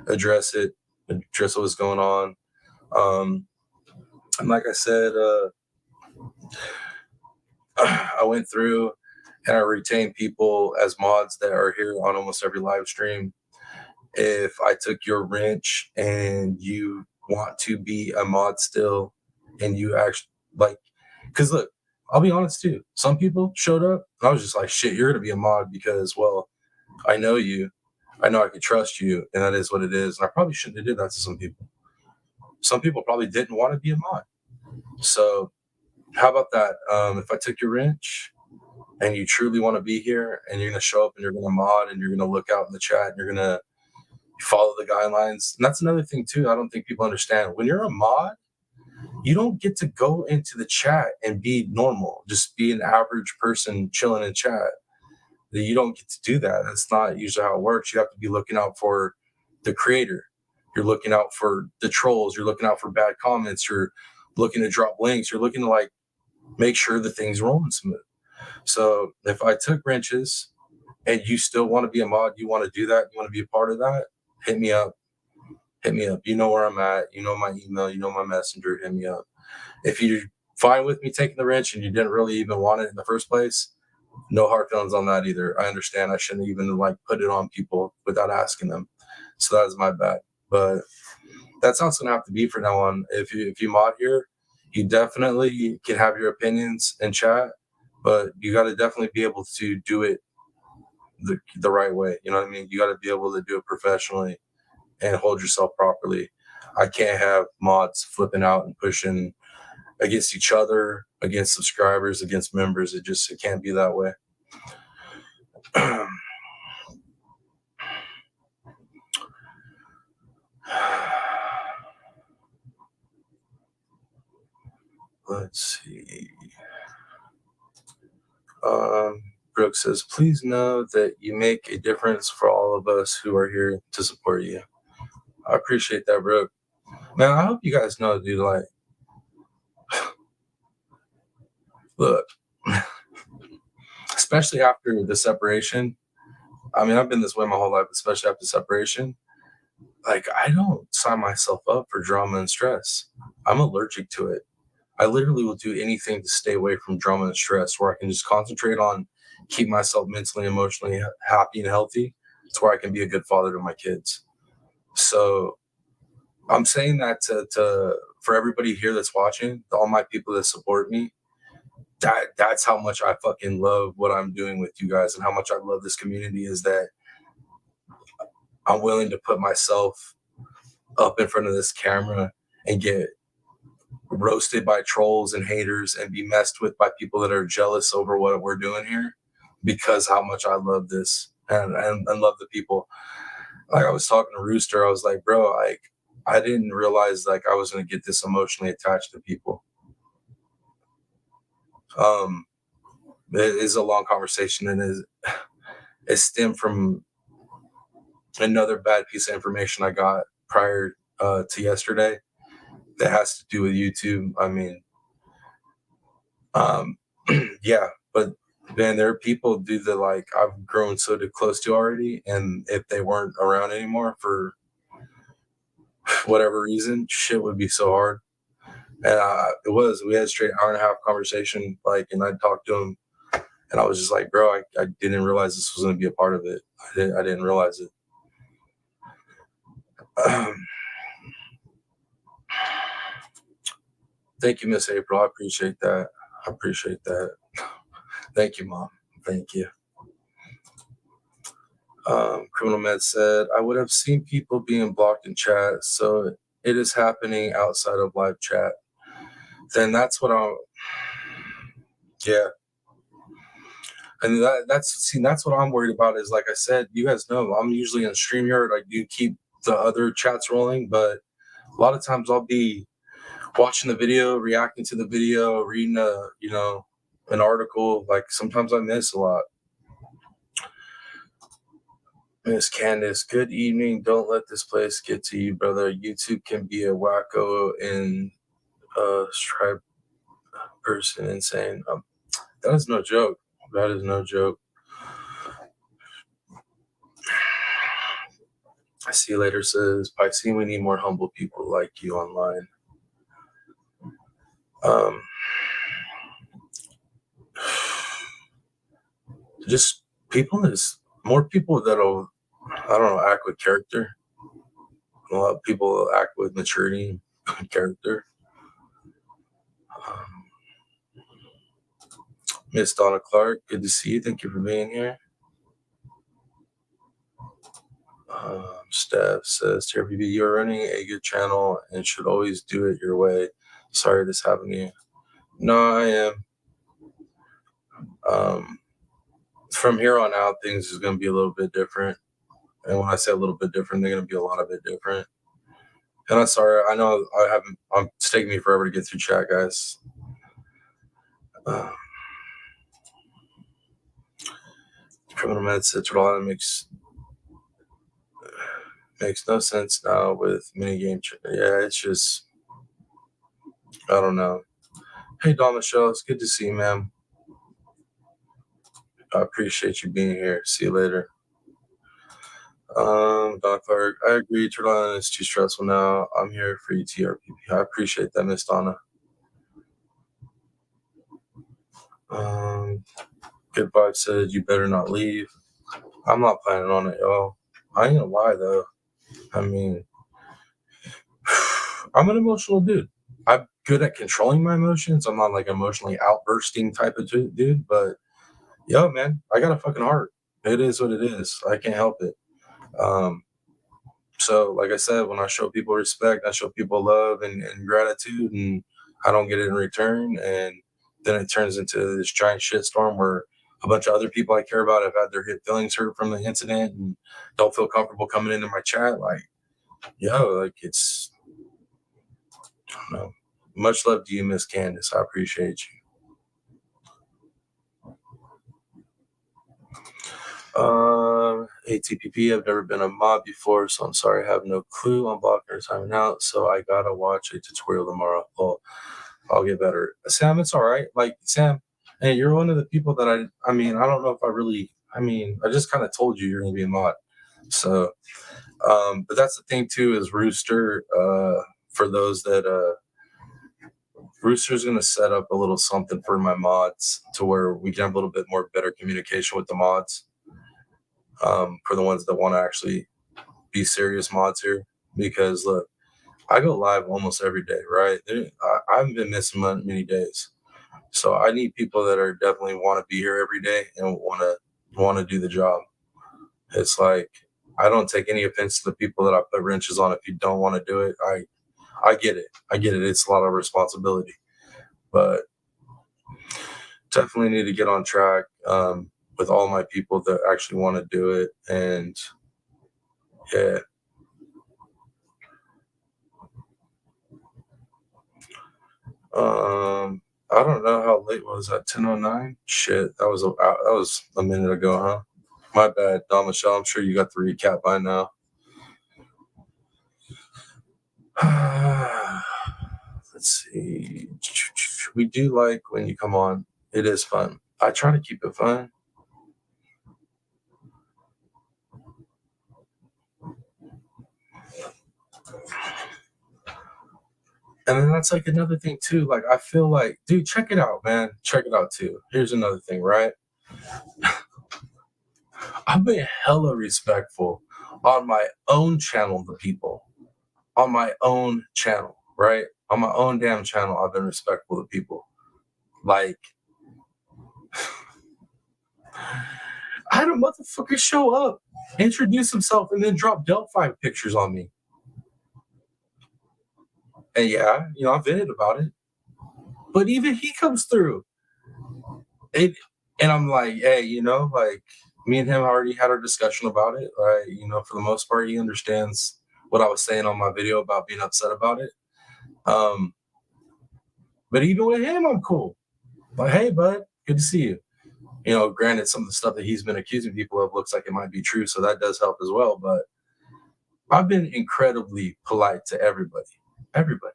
address what's going on. And like I said, I went through and I retained people as mods that are here on almost every live stream. If I took your wrench and you want to be a mod still, and you actually like, because look, I'll be honest too. Some people showed up. And I was just like, shit, you're gonna be a mod because, well, I know you, I know I can trust you, and that is what it is. And I probably shouldn't have did that to some people. Some people probably didn't want to be a mod. So how about that? If I took your wrench and you truly want to be here and you're going to show up and you're going to mod and you're going to look out in the chat and you're going to follow the guidelines. And that's another thing too. I don't think people understand. When you're a mod, you don't get to go into the chat and be normal, just be an average person chilling in chat. You don't get to do that. That's not usually how it works. You have to be looking out for the creator. You're looking out for the trolls. You're looking out for bad comments. You're looking to drop links. You're looking to like make sure the thing's rolling smooth. So if I took wrenches and you still want to be a mod, you want to do that, you want to be a part of that, hit me up. Hit me up. You know where I'm at. You know my email. You know my messenger. Hit me up. If you're fine with me taking the wrench and you didn't really even want it in the first place, no hard feelings on that either. I understand. I shouldn't even like put it on people without asking them. So that is my bad. But that's how it's gonna have to be from now on. If you mod here, you definitely can have your opinions in chat, but you got to definitely be able to do it the right way. You know what I mean? You got to be able to do it professionally and hold yourself properly. I can't have mods flipping out and pushing against each other, against subscribers, against members. It can't be that way. Let's see. Brooke says, please know that you make a difference for all of us who are here to support you. I appreciate that, Brooke. Man, I hope you guys know, dude, like, look, especially after the separation. I mean, I've been this way my whole life, especially after separation. Like, I don't sign myself up for drama and stress. I'm allergic to it. I literally will do anything to stay away from drama and stress where I can just concentrate on keep myself mentally, emotionally happy and healthy to where I can be a good father to my kids. So I'm saying that to for everybody here that's watching, to all my people that support me, that's how much I fucking love what I'm doing with you guys and how much I love this community is that I'm willing to put myself up in front of this camera and get roasted by trolls and haters and be messed with by people that are jealous over what we're doing here because how much I love this and love the people. Like I was talking to Rooster, I was like, bro, like I didn't realize like I was gonna get this emotionally attached to people. Um it is a long conversation and it stemmed from another bad piece of information I got prior to yesterday that has to do with YouTube. I mean, um, yeah, but man, there are people, dude, that like I've grown so close to already, and if they weren't around anymore for whatever reason, shit would be so hard. And it was. We had a straight hour and a half conversation, like, and I talked to him, and I was just like, bro, I didn't realize this was going to be a part of it. I didn't realize it. Thank you, Miss April. I appreciate that. I appreciate that. Thank you, Mom. Thank you. Criminal Med said, I would have seen people being blocked in chat, so it is happening outside of live chat. Then that's what yeah. And that's what I'm worried about is, like I said, you guys know, I'm usually in StreamYard. I do keep the other chats rolling, but a lot of times I'll be watching the video, reacting to the video, reading an article. Like sometimes I miss a lot. Miss Candace, good evening. Don't let this place get to you, brother. YouTube can be a wacko and stripe person insane. That is no joke. That is no joke. I see you later says, Piscine, we need more humble people like you online. Just more people that'll, I don't know, act with character. A lot of people act with maturity and character. Miss Donna Clark, good to see you. Thank you for being here. Steph says, TRPP, you're running a good channel and should always do it your way. Sorry this happened to you. No, I am. From here on out, things is going to be a little bit different. And when I say a little bit different, they're going to be a lot of bit different. And I'm sorry, I know it's taking me forever to get through chat, guys. Criminal Med said Trelawney makes no sense now with minigame. Yeah, it's just, I don't know. Hey, Don Michelle, it's good to see you, ma'am. I appreciate you being here. See you later. Don Clark, I agree. Trelawney is too stressful now. I'm here for you, TRPP. I appreciate that, Miss Donna. Good Vibe said, you better not leave. I'm not planning on it, y'all. I ain't gonna lie, though. I mean, I'm an emotional dude. I'm good at controlling my emotions. I'm not like emotionally outbursting type of dude, but yo, man, I got a fucking heart. It is what it is. I can't help it. So, like I said, when I show people respect, I show people love and gratitude, and I don't get it in return. And then it turns into this giant shitstorm where a bunch of other people I care about have had their feelings hurt from the incident and don't feel comfortable coming into my chat. Like, it's, I don't know. Much love to you, Miss Candace. I appreciate you. ATPP, I've never been a mod before, so I'm sorry, I have no clue on blocking or timing out, so I gotta watch a tutorial tomorrow. Well, I'll get better. Sam, it's all right. Like, Sam, hey, you're one of the people that I mean, I don't know if I just kind of told you you're gonna be a mod. So, but that's the thing too, is Rooster, for those that Rooster's gonna set up a little something for my mods to where we can have a little bit more better communication with the mods. For the ones that want to actually be serious mods here, because look, I go live almost every day, right? I haven't been missing many days, so I need people that are definitely want to be here every day and want to do the job. It's like I don't take any offense to the people that I put wrenches on. If you don't want to do it, I get it. I get it. It's a lot of responsibility, but definitely need to get on track with all my people that actually want to do it. And yeah, I don't know how late was that. 10:09. Shit, that was a minute ago, huh? My bad, Don Michelle. I'm sure you got the recap by now. Let's see. We do like when you come on. It is fun. I try to keep it fun. And then that's like another thing too. Like I feel like, dude, check it out, man. Check it out too. Here's another thing, right? I've been hella respectful on my own channel to people. On my own channel, right? On my own damn channel, I've been respectful to people. Like I had a motherfucker show up, introduce himself, and then drop Delphi pictures on me. And yeah, I vented about it. But even he comes through. It, and I'm like, hey, like me and him already had our discussion about it. Right? For the most part, he understands what I was saying on my video about being upset about it. Um, but even with him, I'm cool. Like, hey, bud, good to see you. Granted, some of the stuff that he's been accusing people of looks like it might be true, so that does help as well. But I've been incredibly polite to everybody. Everybody.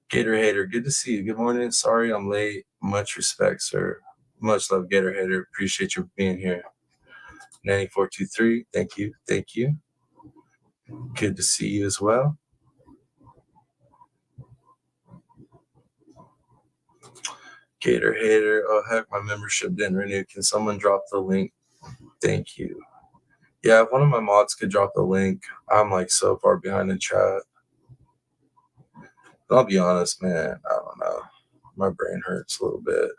Gator Hater, good to see you. Good morning. Sorry I'm late. Much respect, sir. Much love, Gator Hater. Appreciate you being here. 9423, thank you. Thank you. Good to see you as well. Gator Hater, oh heck, my membership didn't renew. Can someone drop the link? Thank you. Yeah, if one of my mods could drop the link. I'm like so far behind in chat. I'll be honest, man. I don't know. My brain hurts a little bit.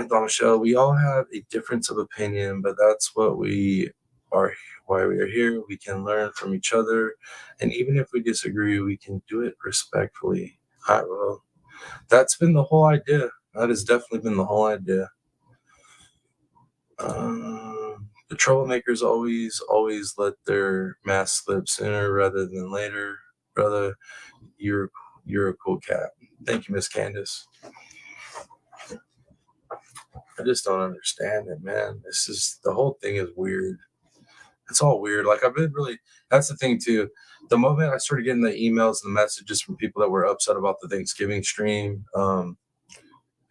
Don Michelle, we all have a difference of opinion, but that's what we are, why we are here. We can learn from each other. And even if we disagree, we can do it respectfully. Well, that's been the whole idea. That has definitely been the whole idea. The troublemakers always let their mask slip sooner rather than later. Brother, you're a cool cat. Thank you, Miss Candace. I just don't understand it, man. The whole thing is weird. It's all weird. Like I've been really. That's the thing too. The moment I started getting the emails and the messages from people that were upset about the Thanksgiving stream, and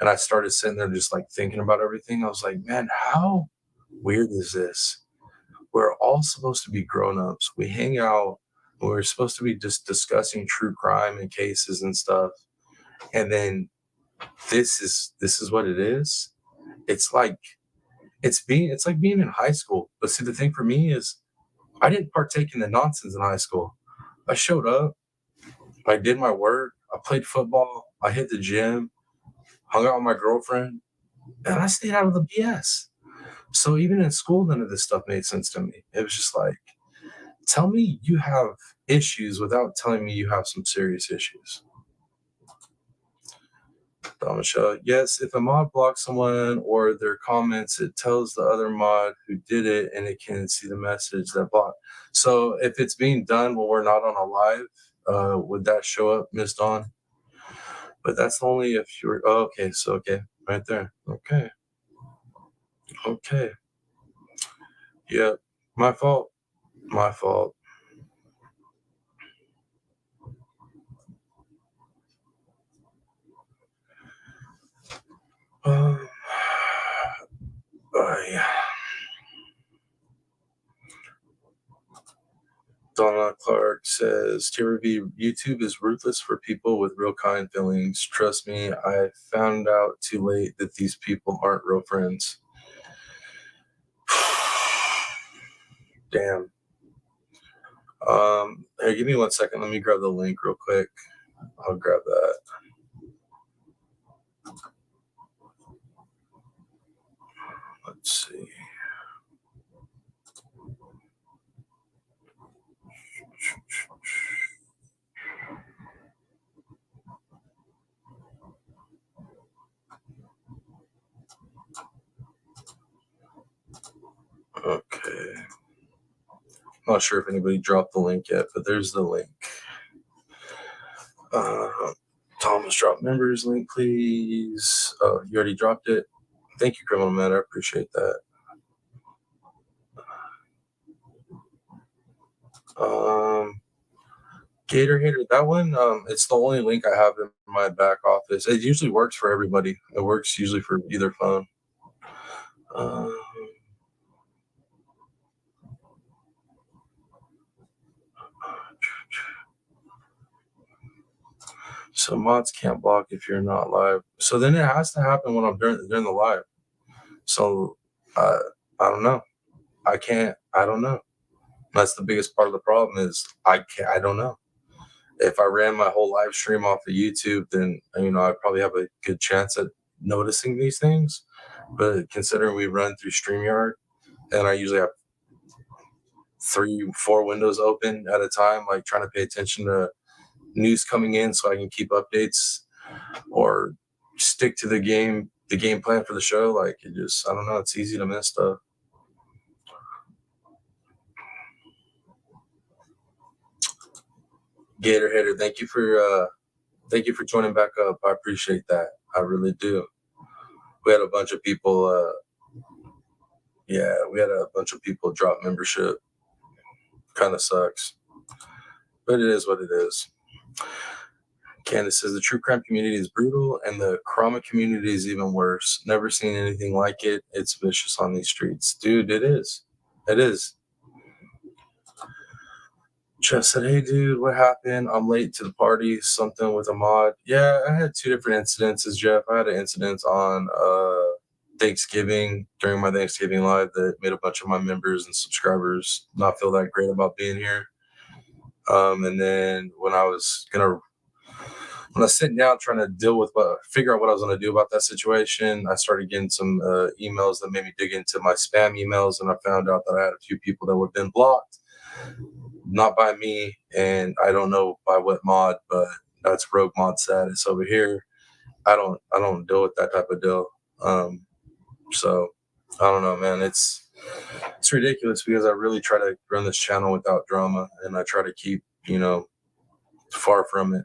I started sitting there just like thinking about everything, I was like, man, how weird is this? We're all supposed to be grown-ups. We hang out. We're supposed to be just discussing true crime and cases and stuff. And then this is what it is. It's like it's like being in high school. But see, the thing for me is I didn't partake in the nonsense in high school. I showed up, I did my work, I played football, I hit the gym, hung out with my girlfriend, and I stayed out of the BS. So even in school, none of this stuff made sense to me. It was just like, tell me you have issues without telling me you have some serious issues. Michelle, yes, if a mod blocks someone or their comments, it tells the other mod who did it and it can see the message that blocked. So if it's being done when we're not on a live, would that show up, Miss Dawn? But that's only if you're, oh, okay, so okay, right there. Okay. Okay. Yeah, my fault. My fault. Um, yeah. Donna Clark, says, TRV, YouTube is ruthless for people with real kind feelings. Trust me, I found out too late that these people aren't real friends. Damn. Hey, give me 1 second. Let me grab the link real quick. I'll grab that. Let's see. Okay. Not sure if anybody dropped the link yet, but there's the link. Thomas, drop members link, please. Oh, you already dropped it. Thank you, Criminal Man. I appreciate that. Gator Hater, that one, it's the only link I have in my back office. It usually works for everybody. It works usually for either phone. So mods can't block if you're not live. So then it has to happen when I'm during the live. So I don't know. I don't know. That's the biggest part of the problem is I don't know. If I ran my whole live stream off of YouTube, then I'd probably have a good chance at noticing these things. But considering we run through StreamYard and I usually have 3-4 windows open at a time, like trying to pay attention to news coming in so I can keep updates or stick to the game plan for the show. Like I don't know, it's easy to miss stuff. Gator Hater, thank you for joining back up. I appreciate that. I really do. We had a bunch of people we had a bunch of people drop membership. Kind of sucks. But it is what it is. Candace says the true crime community is brutal and the trauma community is even worse. Never seen anything like it. It's vicious on these streets. Dude, it is. It is. Jeff said, hey, dude, what happened? I'm late to the party. Something with a mod. Yeah, I had 2 different incidences, Jeff. I had an incident on Thanksgiving, during my Thanksgiving live, that made a bunch of my members and subscribers not feel that great about being here. And then when I was sitting down trying to figure out what I was going to do about that situation, I started getting some emails that made me dig into my spam emails, and I found out that I had a few people that were been blocked, not by me, and I don't know by what mod, but that's rogue mod status over here. I don't deal with that type of deal. So I don't know, man. It's ridiculous because I really try to run this channel without drama, and I try to keep far from it.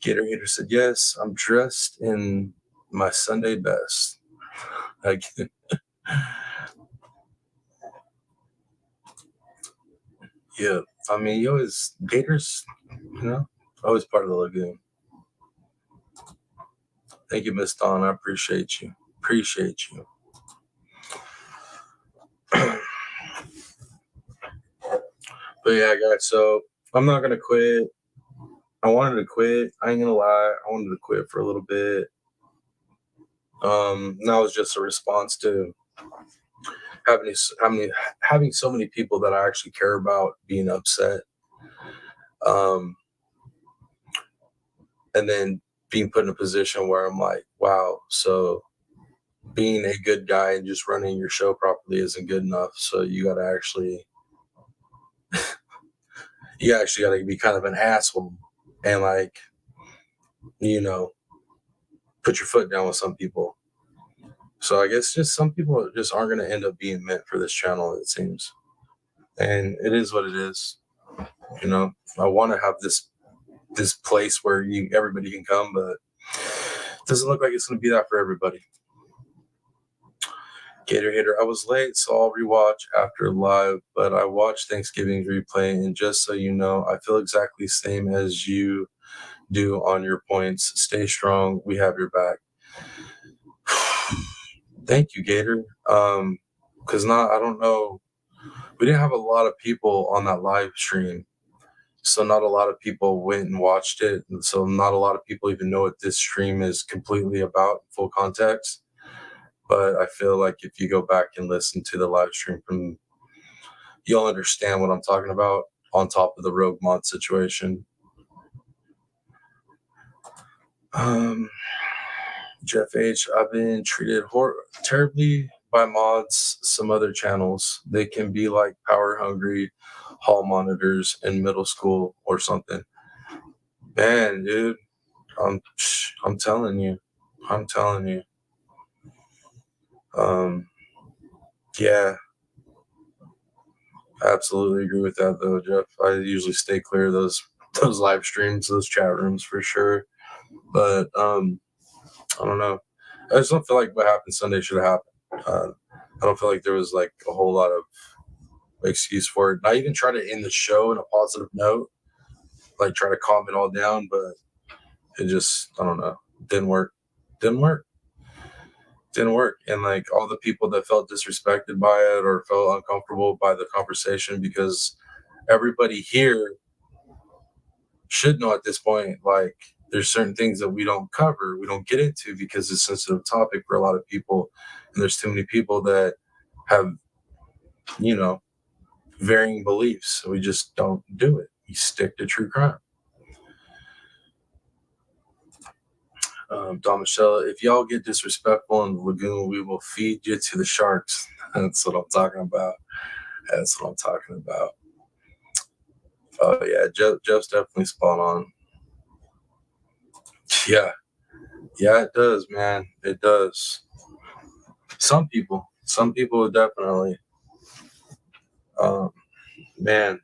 Gator Hater said, yes, I'm dressed in my Sunday best. Yeah, I mean, Gators, always part of the lagoon. Thank you, Miss Dawn. I appreciate you. But yeah, guys, so I'm not gonna quit. I wanted to quit. I ain't gonna lie. I wanted to quit for a little bit. That was just a response to having so many people that I actually care about being upset. And then being put in a position where I'm like, wow, so being a good guy and just running your show properly isn't good enough. So you actually gotta be kind of an asshole and put your foot down with some people. So I guess just some people just aren't gonna end up being meant for this channel, it seems. And it is what it is. I want to have this place where everybody can come, but it doesn't look like it's gonna be that for everybody. Gator Hater, I was late, so I'll rewatch after live, but I watched Thanksgiving's replay, and just so you know, I feel exactly the same as you do on your points. Stay strong. We have your back. Thank you, Gator. Because I don't know we didn't have a lot of people on that live stream. So not a lot of people went and watched it. And so not a lot of people even know what this stream is completely about, full context. But I feel like if you go back and listen to the live stream from, you'll understand what I'm talking about on top of the rogue mod situation. Jeff H, I've been treated terribly by mods, some other channels. They can be like power hungry hall monitors in middle school or something. Man, dude, I'm telling you. I'm telling you. Yeah, I absolutely agree with that though, Jeff. I usually stay clear of those live streams, those chat rooms for sure. But I don't know. I just don't feel like what happened Sunday should have happened. I don't feel like there was like a whole lot of excuse for it. And I even try to end the show in a positive note, like try to calm it all down, but it just, I don't know, didn't work. Didn't work. Didn't work. And like all the people that felt disrespected by it or felt uncomfortable by the conversation, because everybody here should know at this point, like there's certain things that we don't cover, we don't get into because it's a sensitive topic for a lot of people. And there's too many people that have, you know, varying beliefs. So we just don't do it. We stick to true crime. Don Michelle, if y'all get disrespectful in the lagoon, we will feed you to the sharks. That's what I'm talking about. That's what I'm talking about. Oh yeah, Jeff's definitely spot on. Yeah, yeah, it does, man. It does. Some people definitely. Man,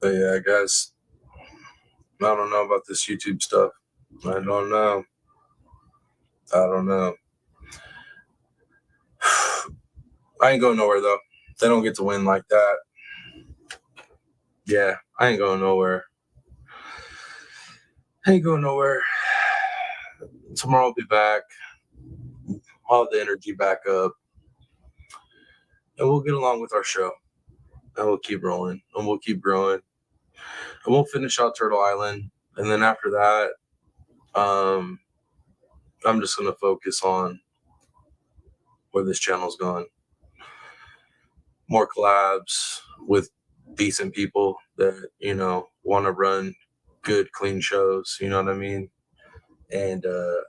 but yeah, guys, I don't know about this YouTube stuff. I don't know. I don't know. I ain't going nowhere though. They don't get to win like that. Yeah, I ain't going nowhere. I ain't going nowhere. Tomorrow I'll be back. I'll have the energy back up. And we'll get along with our show. And we'll keep rolling. And we'll keep growing. And we'll finish out Turtle Island. And then after that, I'm just gonna focus on where this channel's going. More collabs with decent people that, you know, want to run good, clean shows. You know what I mean? And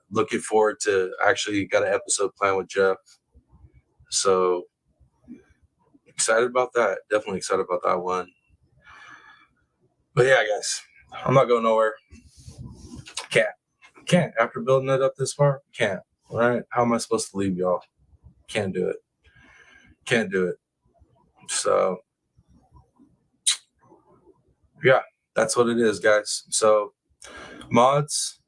looking forward to actually got an episode planned with Jeff. So excited about that. Definitely excited about that one. But yeah, guys, I'm not going nowhere. Can't. After building it up this far, can't. All right. How am I supposed to leave y'all? Can't do it. Can't do it. So yeah, that's what it is, guys. So mods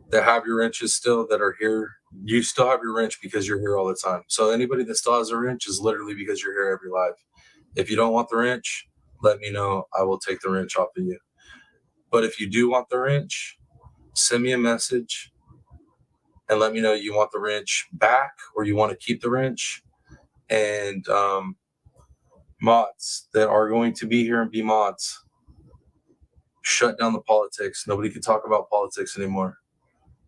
that have your wrenches still that are here, you still have your wrench because you're here all the time. So anybody that still has a wrench is literally because you're here every live. If you don't want the wrench, let me know. I will take the wrench off of you. But if you do want the wrench, send me a message and let me know you want the wrench back or you want to keep the wrench. And mods that are going to be here and be mods, shut down the politics. Nobody can talk about politics anymore.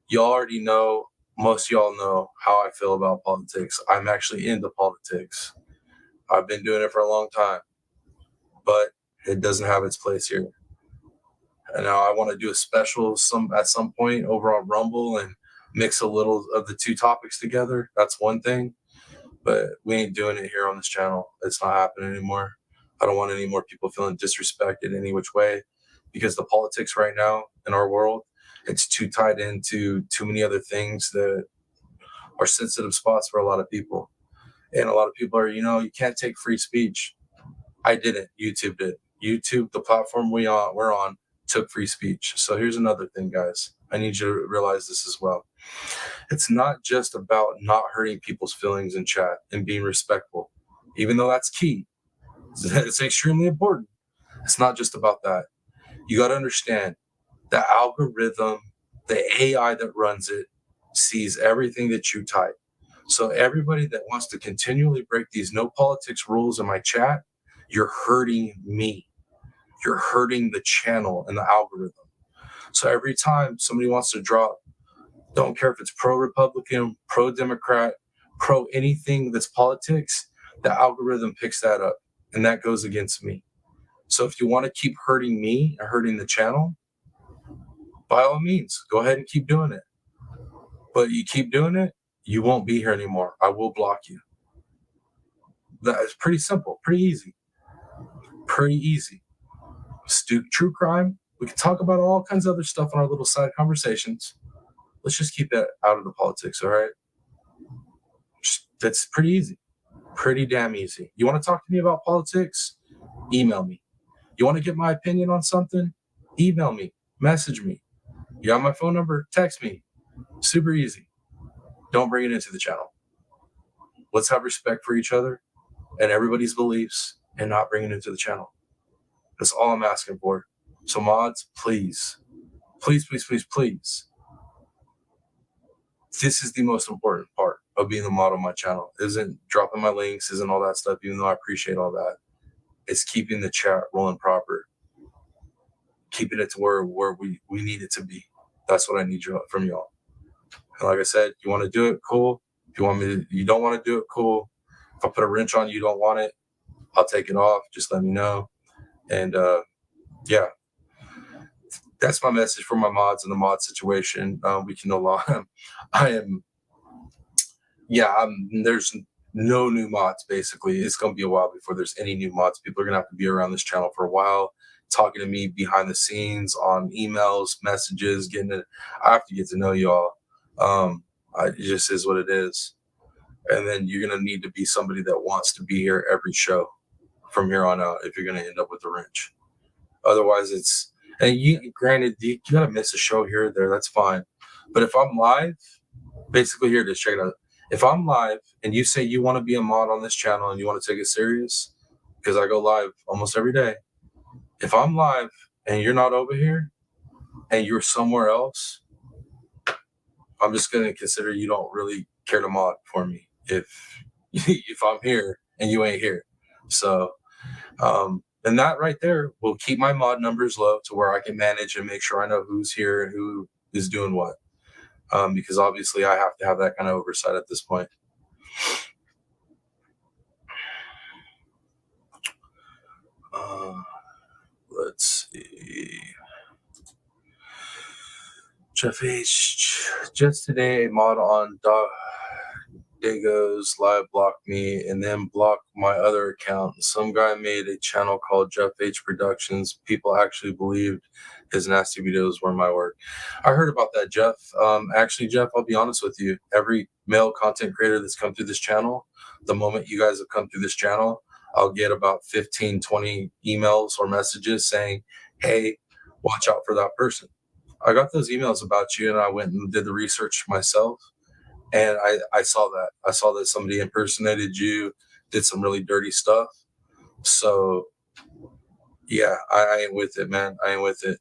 Y'all already know, most y'all know how I feel about politics. I'm actually into politics. I've been doing it for a long time, but it doesn't have its place here. And now I want to do a special at some point over on Rumble and mix a little of the two topics together. That's one thing, but we ain't doing it here on this channel. It's not happening anymore. I don't want any more people feeling disrespected any which way, because the politics right now in our world, it's too tied into too many other things that are sensitive spots for a lot of people. And a lot of people are, you can't take free speech. I didn't. YouTube did. YouTube, the platform we're on, took free speech. So here's another thing, guys. I need you to realize this as well. It's not just about not hurting people's feelings in chat and being respectful, even though that's key. It's extremely important. It's not just about that. You got to understand the algorithm, the AI that runs it, sees everything that you type. So everybody that wants to continually break these no politics rules in my chat, you're hurting me. You're hurting the channel and the algorithm. So every time somebody wants to drop, don't care if it's pro Republican, pro Democrat, pro anything that's politics, the algorithm picks that up and that goes against me. So if you want to keep hurting me and hurting the channel, by all means, go ahead and keep doing it. But you keep doing it, you won't be here anymore. I will block you. That is pretty simple, pretty easy. Pretty easy. True crime, we can talk about all kinds of other stuff in our little side conversations. Let's just keep that out of the politics, all right? That's pretty easy. Pretty damn easy. You want to talk to me about politics? Email me. You want to get my opinion on something? Email me. Message me. You have my phone number? Text me. Super easy. Don't bring it into the channel. Let's have respect for each other and everybody's beliefs and not bring it into the channel. That's all I'm asking for. So mods, please, please, please, please, please. This is the most important part of being the mod on my channel. Isn't dropping my links, isn't all that stuff, even though I appreciate all that. It's keeping the chat rolling proper. Keeping it to where we need it to be. That's what I need from y'all. And like I said, you want to do it, cool. If you don't want to do it, cool. If I put a wrench on you don't want it, I'll take it off. Just let me know. And yeah, that's my message for my mods in the mod situation. We can no longer. There's no new mods. Basically, it's gonna be a while before there's any new mods. People are gonna have to be around this channel for a while, talking to me behind the scenes on emails, messages, I have to get to know y'all. It just is what it is. And then you're gonna need to be somebody that wants to be here every show from here on out if you're gonna end up with a wrench. Otherwise, granted, you gotta miss a show here or there. That's fine. But if I'm live, basically here, just check it out. If I'm live and you say you want to be a mod on this channel and you want to take it serious, because I go live almost every day. If I'm live and you're not over here and you're somewhere else, I'm just gonna consider you don't really care to mod for me if I'm here and you ain't here. So and that right there will keep my mod numbers low to where I can manage and make sure I know who's here and who is doing what. Because obviously I have to have that kind of oversight at this point. Let's see. Jeff H. Just today, a mod on Dago's live blocked me and then blocked my other account. Some guy made a channel called Jeff H Productions. People actually believed his nasty videos were my work. I heard about that, Jeff. Actually, Jeff, I'll be honest with you. Every male content creator that's come through this channel, the moment you guys have come through this channel, I'll get about 15, 20 emails or messages saying, hey, watch out for that person. I got those emails about you and I went and did the research myself. And I saw that. I saw that somebody impersonated you, did some really dirty stuff. So, yeah, I ain't with it, man. I ain't with it.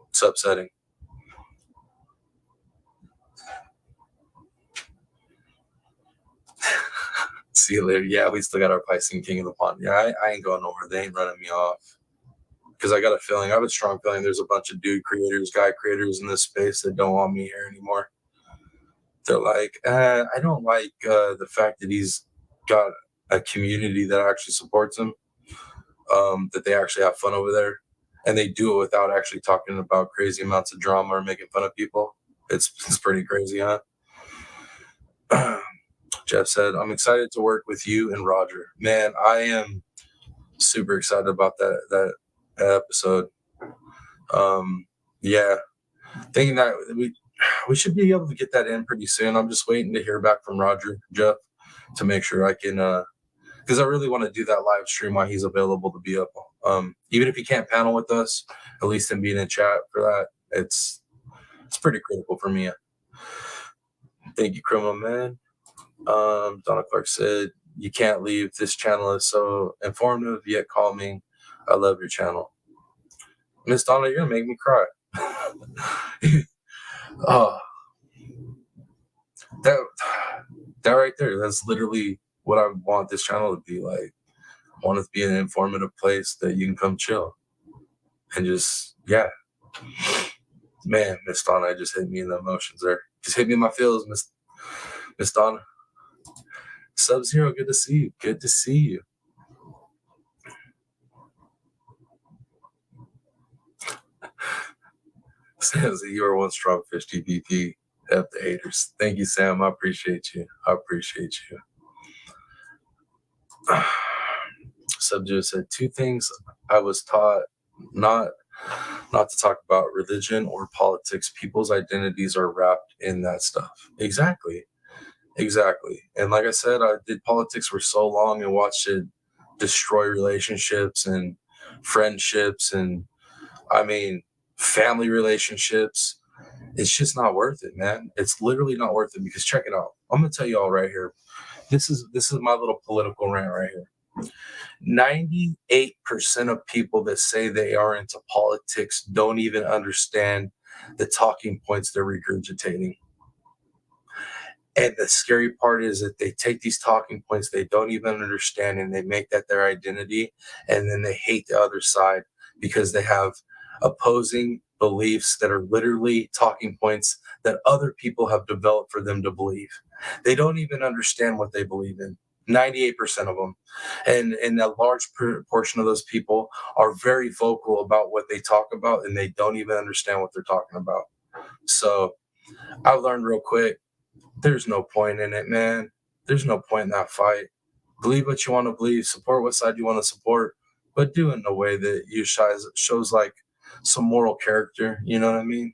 It's upsetting. See you later. Yeah, we still got our Piscean King of the Pond. Yeah, I ain't going nowhere. They ain't running me off. Because I got a feeling, I have a strong feeling there's a bunch of guy creators in this space that don't want me here anymore. They're like, I don't like the fact that he's got a community that actually supports him, that they actually have fun over there. And they do it without actually talking about crazy amounts of drama or making fun of people. It's pretty crazy, huh? Jeff said, I'm excited to work with you and Roger. Man, I am super excited about that episode. Yeah, thinking that we should be able to get that in pretty soon. I'm just waiting to hear back from Roger, Jeff, to make sure I can, because I really want to do that live stream while he's available to be up. Even if he can't panel with us, at least him being in chat for that, it's pretty critical for me. Thank you, Criminal Man. Donna Clark said, you can't leave. This channel is so informative yet calming. I love your channel. Miss Donna, you're gonna make me cry. uh, that that right there, that's literally what I want this channel to be like. I want it to be an informative place that you can come chill and just, yeah. Man, Miss Donna just hit me in the emotions there. Just hit me in my feels, Miss Donna. Sub-Zero, good to see you. Good to see you. Sam, you are one strong fish, TPP. F the haters. Thank you, Sam. I appreciate you. I appreciate you. Sub-Zero said 2 things I was taught not to talk about religion or politics. People's identities are wrapped in that stuff. Exactly. And like I said, I did politics for so long and watched it destroy relationships and friendships and, I mean, family relationships. It's just not worth it, man. It's literally not worth it, because check it out. I'm gonna tell you all right here. This is my little political rant right here. 98% of people that say they are into politics don't even understand the talking points they're regurgitating. And the scary part is that they take these talking points they don't even understand and they make that their identity, and then they hate the other side because they have opposing beliefs that are literally talking points that other people have developed for them to believe. They don't even understand what they believe in. 98% of them. And a large portion of those people are very vocal about what they talk about, and they don't even understand what they're talking about. So I learned real quick, there's no point in it, man. There's no point in that fight. Believe what you want to believe, support what side you want to support, but do it in a way that you shows like some moral character. You know what I mean?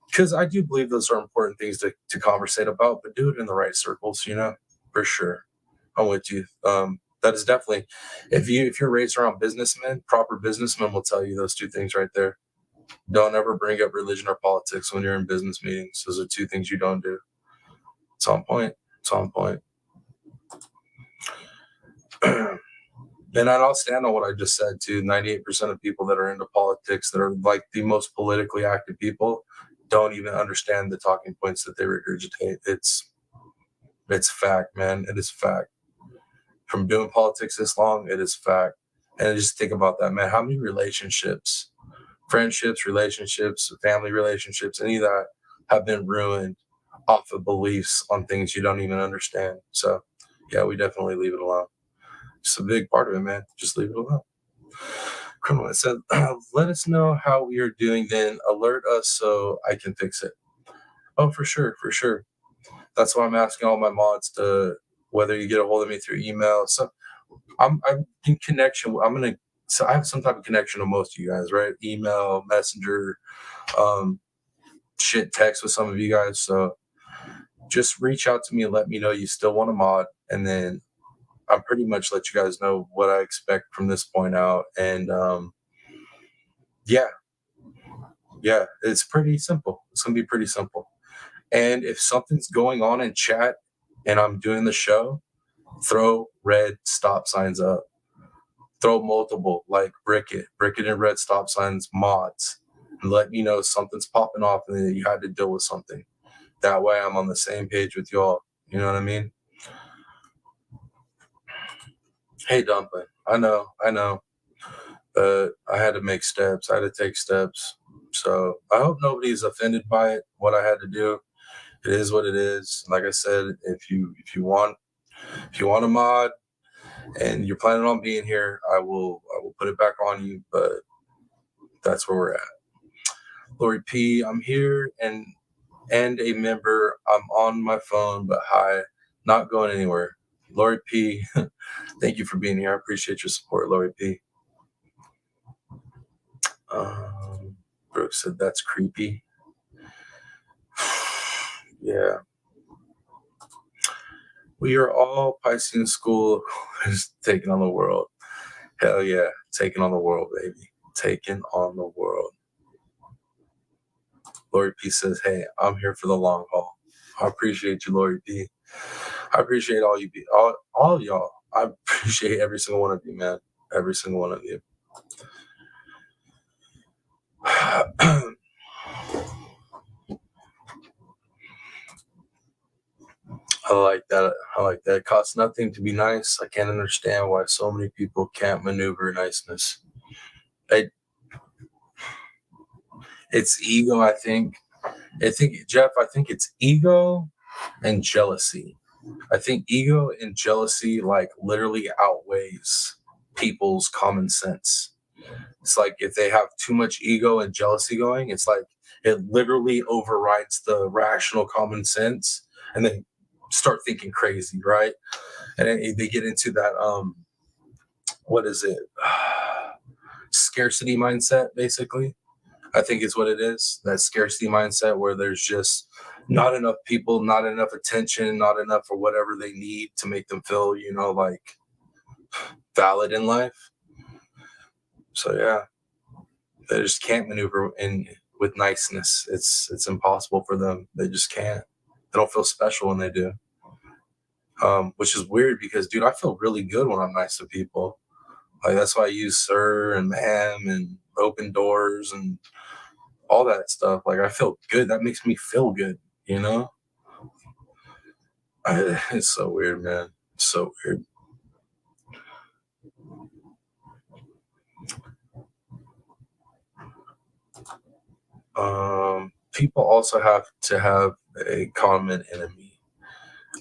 Because I do believe those are important things to conversate about, but do it in the right circles, for sure. I'm with you. That is definitely, if you're raised around businessmen, proper businessmen will tell you those 2 things right there. Don't ever bring up religion or politics when you're in business meetings. Those are 2 things you don't do. It's on point. It's on point. And I'll stand on what I just said too. 98% of people that are into politics, that are like the most politically active people, don't even understand the talking points that they regurgitate. It's fact, man. It is fact. From doing politics this long, it is fact. And just think about that, man. How many relationships, friendships, relationships, family relationships, any of that have been ruined off of beliefs on things you don't even understand? So, yeah, we definitely leave it alone. It's a big part of it, man. Just leave it alone. Criminal said, let us know how we are doing, then alert us so I can fix it. Oh, for sure, for sure. That's why I'm asking all my mods to, whether you get a hold of me through email. So I'm in connection. So I have some type of connection to most of you guys, right? Email, messenger, text with some of you guys. So just reach out to me and let me know you still want a mod, and then I pretty much let you guys know what I expect from this point out. And yeah, it's pretty simple. It's gonna be pretty simple. And if something's going on in chat and I'm doing the show, throw red stop signs up. Throw multiple, like brick it and red stop signs mods, and let me know something's popping off and then you had to deal with something. That way I'm on the same page with y'all. You know what I mean? Hey, Dumpling, I know. But I had to make steps. I had to take steps. So I hope nobody's offended by it, what I had to do. It is what it is. Like I said, if you want a mod and you're planning on being here, I will put it back on you. But that's where we're at. Lori P, I'm here and a member. I'm on my phone, but hi, not going anywhere. Lori P, thank you for being here. I appreciate your support, Lori P. Brooke said that's creepy. Yeah. We are all Piscean school taking on the world. Hell yeah. Taking on the world, baby. Taking on the world. Lori P says, hey, I'm here for the long haul. I appreciate you, Lori P. I appreciate all you, all of y'all. I appreciate every single one of you, man. Every single one of you. I like that. I like that. It costs nothing to be nice. I can't understand why so many people can't maneuver niceness. I, it's ego, I think. Jeff, I think it's ego and jealousy. I think ego and jealousy like literally outweighs people's common sense. It's like if they have too much ego and jealousy going, it's like it literally overrides the rational common sense and they start thinking crazy, right? And then they get into that what is it? Scarcity mindset, basically. I think is what it is. That scarcity mindset where there's just not enough people, not enough attention, not enough for whatever they need to make them feel, like valid in life. So yeah, they just can't maneuver in with niceness. It's impossible for them. They just can't. They don't feel special when they do. Which is weird because, dude, I feel really good when I'm nice to people. Like that's why I use sir and ma'am and open doors and all that stuff. Like I feel good. That makes me feel good. You know, it's so weird, man. It's so weird. People also have to have a common enemy.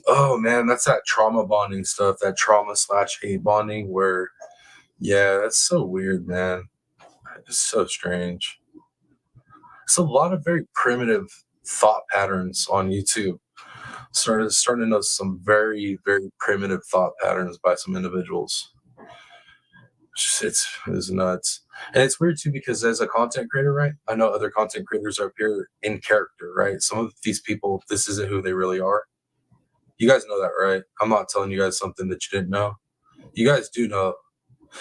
Oh man, that's that trauma bonding stuff. That trauma/hate bonding. Where, yeah, that's so weird, man. It's so strange. It's a lot of very primitive thought patterns on YouTube. Starting to know some very very primitive thought patterns by some individuals. It's nuts, and it's weird too because as a content creator, right? I know other content creators are here in character, right? Some of these people, this isn't who they really are. You guys know that, right? I'm not telling you guys something that you didn't know. You guys do know.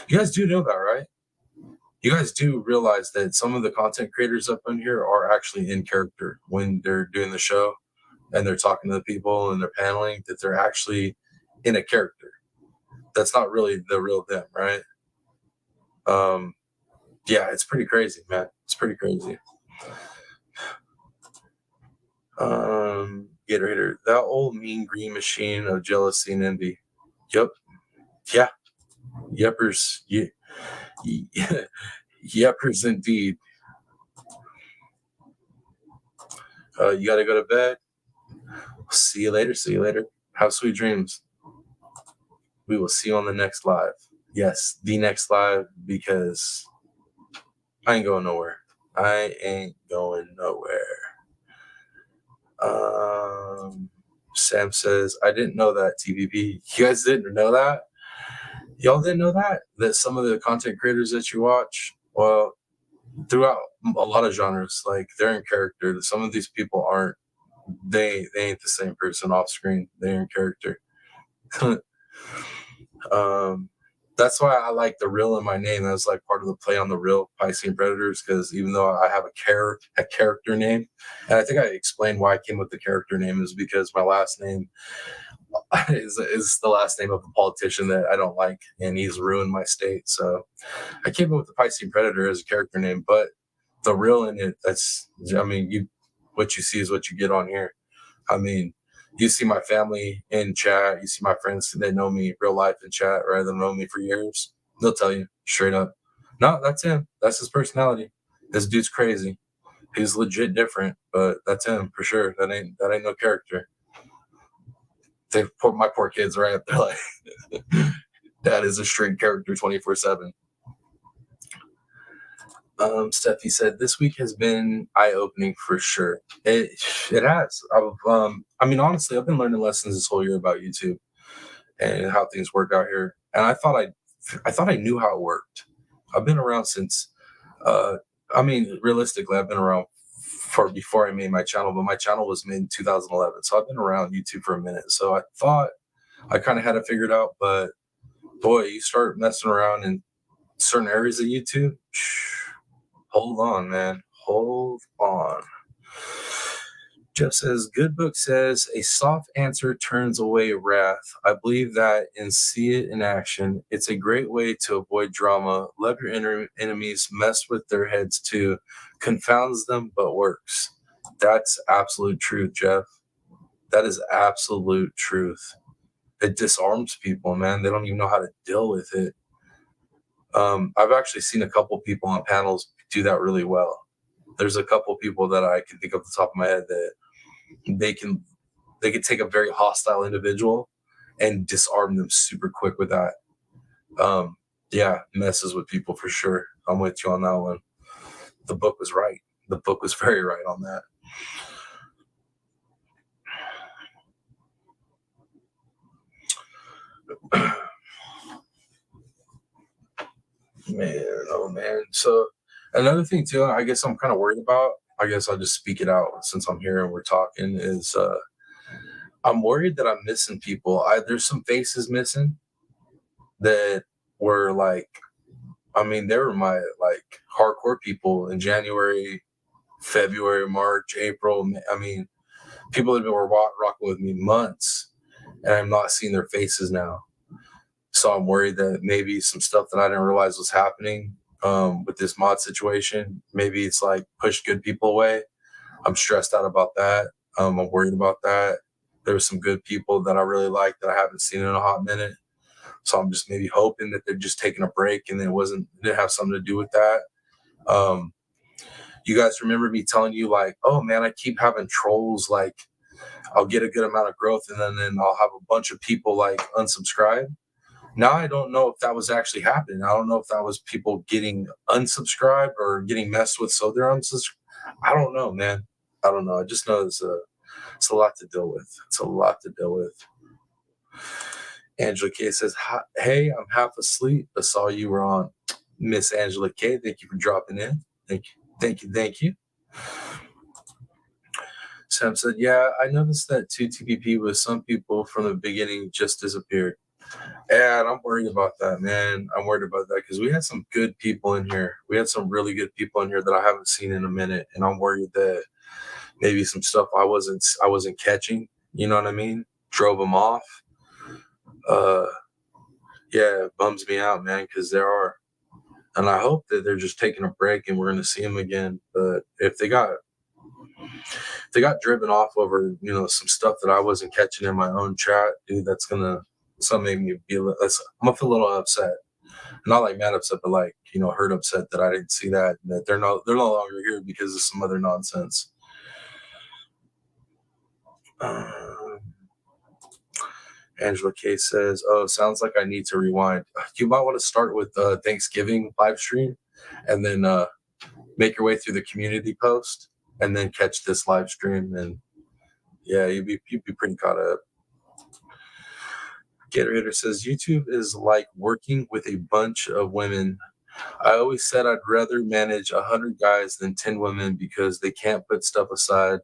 You guys do know that, right? You guys do realize that some of the content creators up in here are actually in character when they're doing the show and they're talking to the people and they're paneling, that they're actually in a character. That's not really the real them, right? Um, yeah, it's pretty crazy, man. It's pretty crazy. Gator, that old mean green machine of jealousy and envy. Yep. Yeah. Yepers. Yepers indeed. You got to go to bed. See you later. See you later. Have sweet dreams. We will see you on the next live. Yes, the next live because I ain't going nowhere. I ain't going nowhere. Um, Sam says, I didn't know that TPP. You guys didn't know that? Y'all didn't know that? That some of the content creators that you watch, well, throughout a lot of genres, like they're in character. Some of these people aren't, they ain't the same person off screen. They're in character. um, that's why I like the real in my name. That's like part of the play on the real Piscean Predators, because even though I have a character name, and I think I explained why I came with the character name is because my last name is the last name of a politician that I don't like, and he's ruined my state. So I came up with the Piscean Predator as a character name, but the real in it, I mean, what you see is what you get on here. I mean, you see my family in chat, you see my friends that know me real life in chat, rather than know me for years. They'll tell you straight up, no, that's him. That's his personality. This dude's crazy. He's legit different, but that's him for sure. That ain't no character. They put my poor kids right up there like that is a straight character 24/7. Steffi said this week has been eye opening for sure. It has. I mean, honestly, I've been learning lessons this whole year about YouTube and how things work out here. And I thought I knew how it worked. I've been around since. Uh, I mean, realistically, I've been around for before I made my channel, but my channel was made in 2011, so I've been around YouTube for a minute. So I thought I kind of had it figured out, but boy, you start messing around in certain areas of YouTube. Hold on, man. Hold on. Jeff says, good book says a soft answer turns away wrath. I believe that and see it in action. It's a great way to avoid drama. Let your enemies mess with their heads too. confounds them but works. That's absolute truth, Jeff. That is absolute truth. It disarms people, man. They don't even know how to deal with it. I've actually seen a couple people on panels do that really well. There's a couple people that I can think of off the top of my head that they can they can take a very hostile individual and disarm them super quick with that. Yeah, messes with people for sure. I'm with you on that one. The book was right. The book was very right on that. Man, oh man. So another thing too, I guess I'm kind of worried about. I guess I'll just speak it out since I'm here and we're talking. Is I'm worried that I'm missing people. There's some faces missing that were like, I mean, they were my like hardcore people in January, February, March, April. I mean, people that were rocking with me months, and I'm not seeing their faces now. So I'm worried that maybe some stuff that I didn't realize was happening with this mod situation. Maybe it's like pushed good people away. I'm stressed out about that. I'm worried about that. There were some good people that I really liked that I haven't seen in a hot minute. So I'm just maybe hoping that they're just taking a break and it didn't have something to do with that. Um, you guys remember me telling you like, oh man, I keep having trolls. Like I'll get a good amount of growth and then I'll have a bunch of people like unsubscribe. Now I don't know if that was actually happening. I don't know if that was people getting unsubscribed or getting messed with, so they're unsubscribed. I don't know, man. I don't know. I just know it's a lot to deal with. It's a lot to deal with. Angela K says, "Hey, I'm half asleep. I saw you were on." Miss Angela K, thank you for dropping in. Thank you, thank you, thank you. Sam said, "Yeah, I noticed that 2TPP with some people from the beginning just disappeared." And I'm worried about that, man. I'm worried about that because we had some good people in here. We had some really good people in here that I haven't seen in a minute, and I'm worried that maybe some stuff I wasn't catching. You know what I mean? Drove them off. Uh, yeah, it bums me out, man, because there are, and I hope that they're just taking a break and we're going to see them again. But if they got driven off over some stuff that I wasn't catching in my own chat, dude, that's gonna make me feel. I'm gonna feel a little upset. Not like mad upset, but like hurt upset that I didn't see that they're no longer here because of some other nonsense. Um, Angela K says, "Oh, sounds like I need to rewind." You might want to start with Thanksgiving live stream, and then make your way through the community post, and then catch this live stream, and yeah, you'd be pretty caught up. Gatorade says YouTube is like working with a bunch of women. I always said I'd rather manage 100 guys than 10 women because they can't put stuff aside.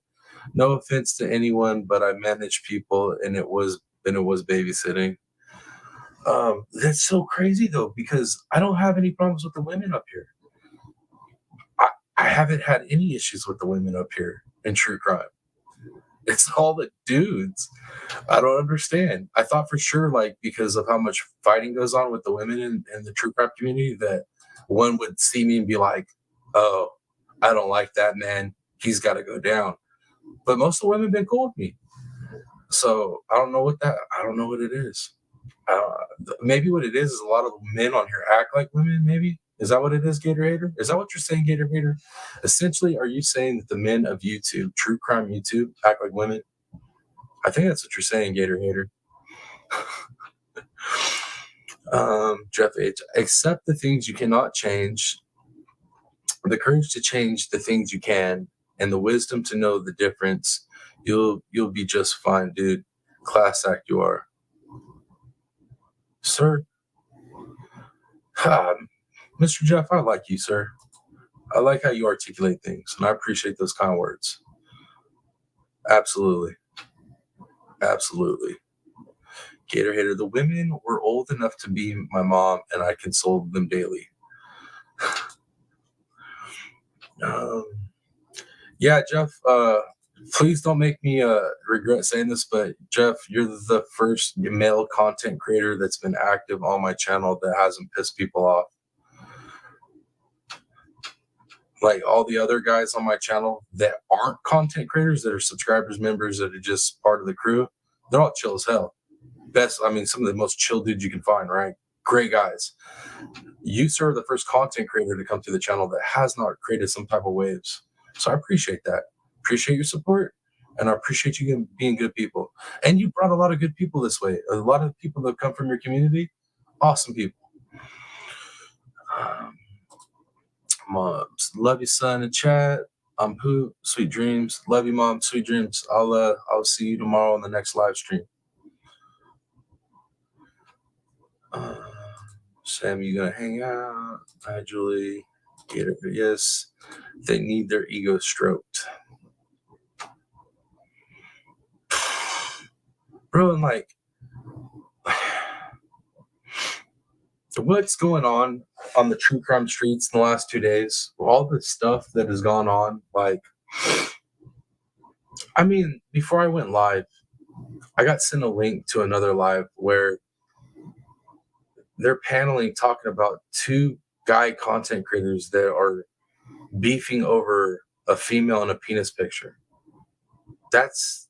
No offense to anyone, but I manage people, and it was babysitting. That's so crazy though because I don't have any problems with the women up here. I haven't had any issues with the women up here in true crime. It's all the dudes. I don't understand. I thought for sure, like, because of how much fighting goes on with the women in the true crime community, that one would see me and be like, oh, I don't like that man. He's got to go down. But most of the women have been cool with me. So I don't know what it is. Maybe what it is a lot of men on here act like women, maybe. Is that what it is, Gatorhater? Is that what you're saying, Gatorhater? Essentially, are you saying that the men of YouTube, true crime YouTube, act like women? I think that's what you're saying, Gatorhater. Jeff H. Accept the things you cannot change, the courage to change the things you can, and the wisdom to know the difference. You'll be just fine, dude. Class act you are. Sir, Mr. Jeff, I like you, sir. I like how you articulate things, and I appreciate those kind words. Absolutely. Absolutely. Gator hater, the women were old enough to be my mom, and I consoled them daily. Yeah, Jeff, please don't make me regret saying this, but Jeff, you're the first male content creator that's been active on my channel that hasn't pissed people off. Like all the other guys on my channel that aren't content creators, that are subscribers, members, that are just part of the crew, they're all chill as hell. Some of the most chill dudes you can find, right? Great guys. You, sir, are the first content creator to come to the channel that has not created some type of waves. So I appreciate that. Appreciate your support. And I appreciate you being good people. And you brought a lot of good people this way. A lot of people that come from your community, awesome people. Moms, love you, son, in chat. I'm Hoot. Sweet dreams. Love you, mom. Sweet dreams. I'll see you tomorrow on the next live stream. Sam, you gonna hang out? Hi, Julie. Gator, yes. They need their ego stroked. Bro, and like, what's going on the true crime streets in the last 2 days? All the stuff that has gone on, like, before I went live, I got sent a link to another live where they're paneling talking about 2 guy content creators that are beefing over a female in a penis picture. That's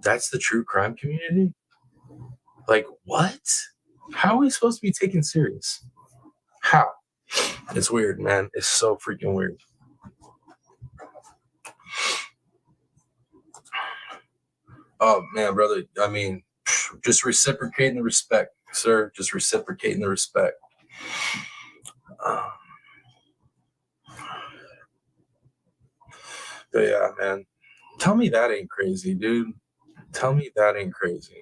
the true crime community? Like, what? How are we supposed to be taken serious? How? It's weird, man. It's so freaking weird. Oh, man, brother. Just reciprocating the respect, sir. Just reciprocating the respect. But yeah, man. Tell me that ain't crazy, dude. Tell me that ain't crazy.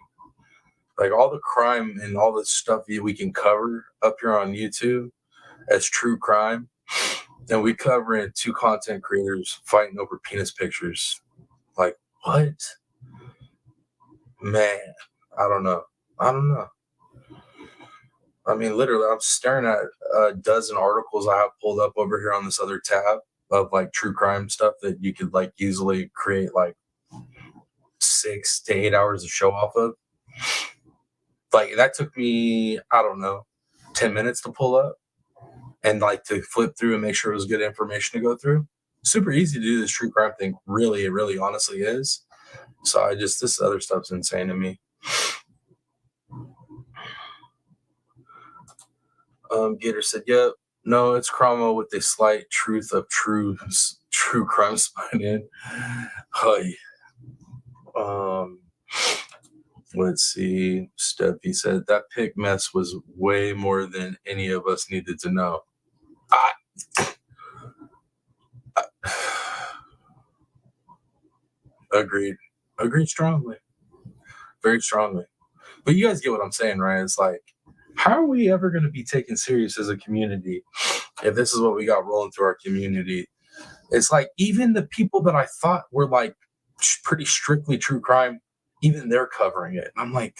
Like all the crime and all the stuff we can cover up here on YouTube as true crime, and we cover in 2 content creators fighting over penis pictures. Like, what? Man, I don't know. Literally, I'm staring at a dozen articles I have pulled up over here on this other tab of like true crime stuff that you could like easily create like 6 to 8 hours of show off of. Like that took me, I don't know, 10 minutes to pull up and like to flip through and make sure it was good information to go through. Super easy to do this true crime thing. Really, it really honestly is. So this other stuff's insane to me. Gator said, yep. No, it's Cromwell with a slight truth of true crime spine in. Hi. Let's see. Steffi said that pick mess was way more than any of us needed to know. Agreed. Agreed strongly. Very strongly. But you guys get what I'm saying, right? It's like, how are we ever going to be taken serious as a community if this is what we got rolling through our community? It's like even the people that I thought were like pretty strictly true crime, even they're covering it. And I'm like,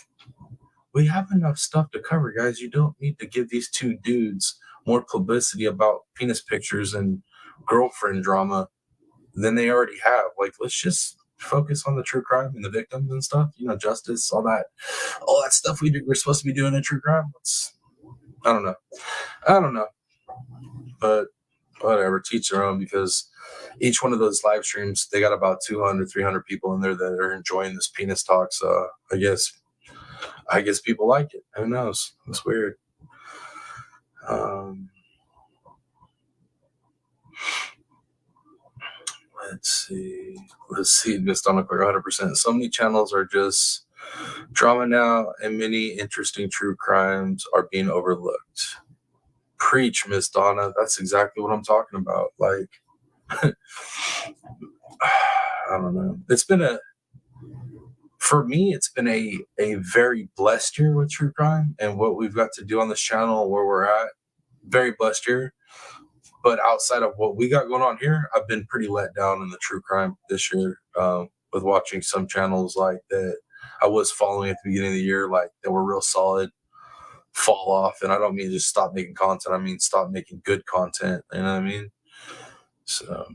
we have enough stuff to cover, guys. You don't need to give these 2 dudes more publicity about penis pictures and girlfriend drama than they already have. Like, let's just focus on the true crime and the victims and stuff, justice, all that stuff we're supposed to be doing in true crime. I don't know. But whatever, teach their own, because each one of those live streams, they got about 200, 300 people in there that are enjoying this penis talk. So I guess people like it. Who knows? It's weird. Let's see. Just on a quick 100%. So many channels are just drama now, and many interesting true crimes are being overlooked. Preach, Miss Donna. That's exactly what I'm talking about. Like, I don't know. For me, it's been a very blessed year with true crime and what we've got to do on this channel, where we're at. Very blessed year. But outside of what we got going on here, I've been pretty let down in the true crime this year, with watching some channels like that I was following at the beginning of the year, like that were real solid, fall off. And I don't mean just stop making content. I mean stop making good content. You know what I mean? So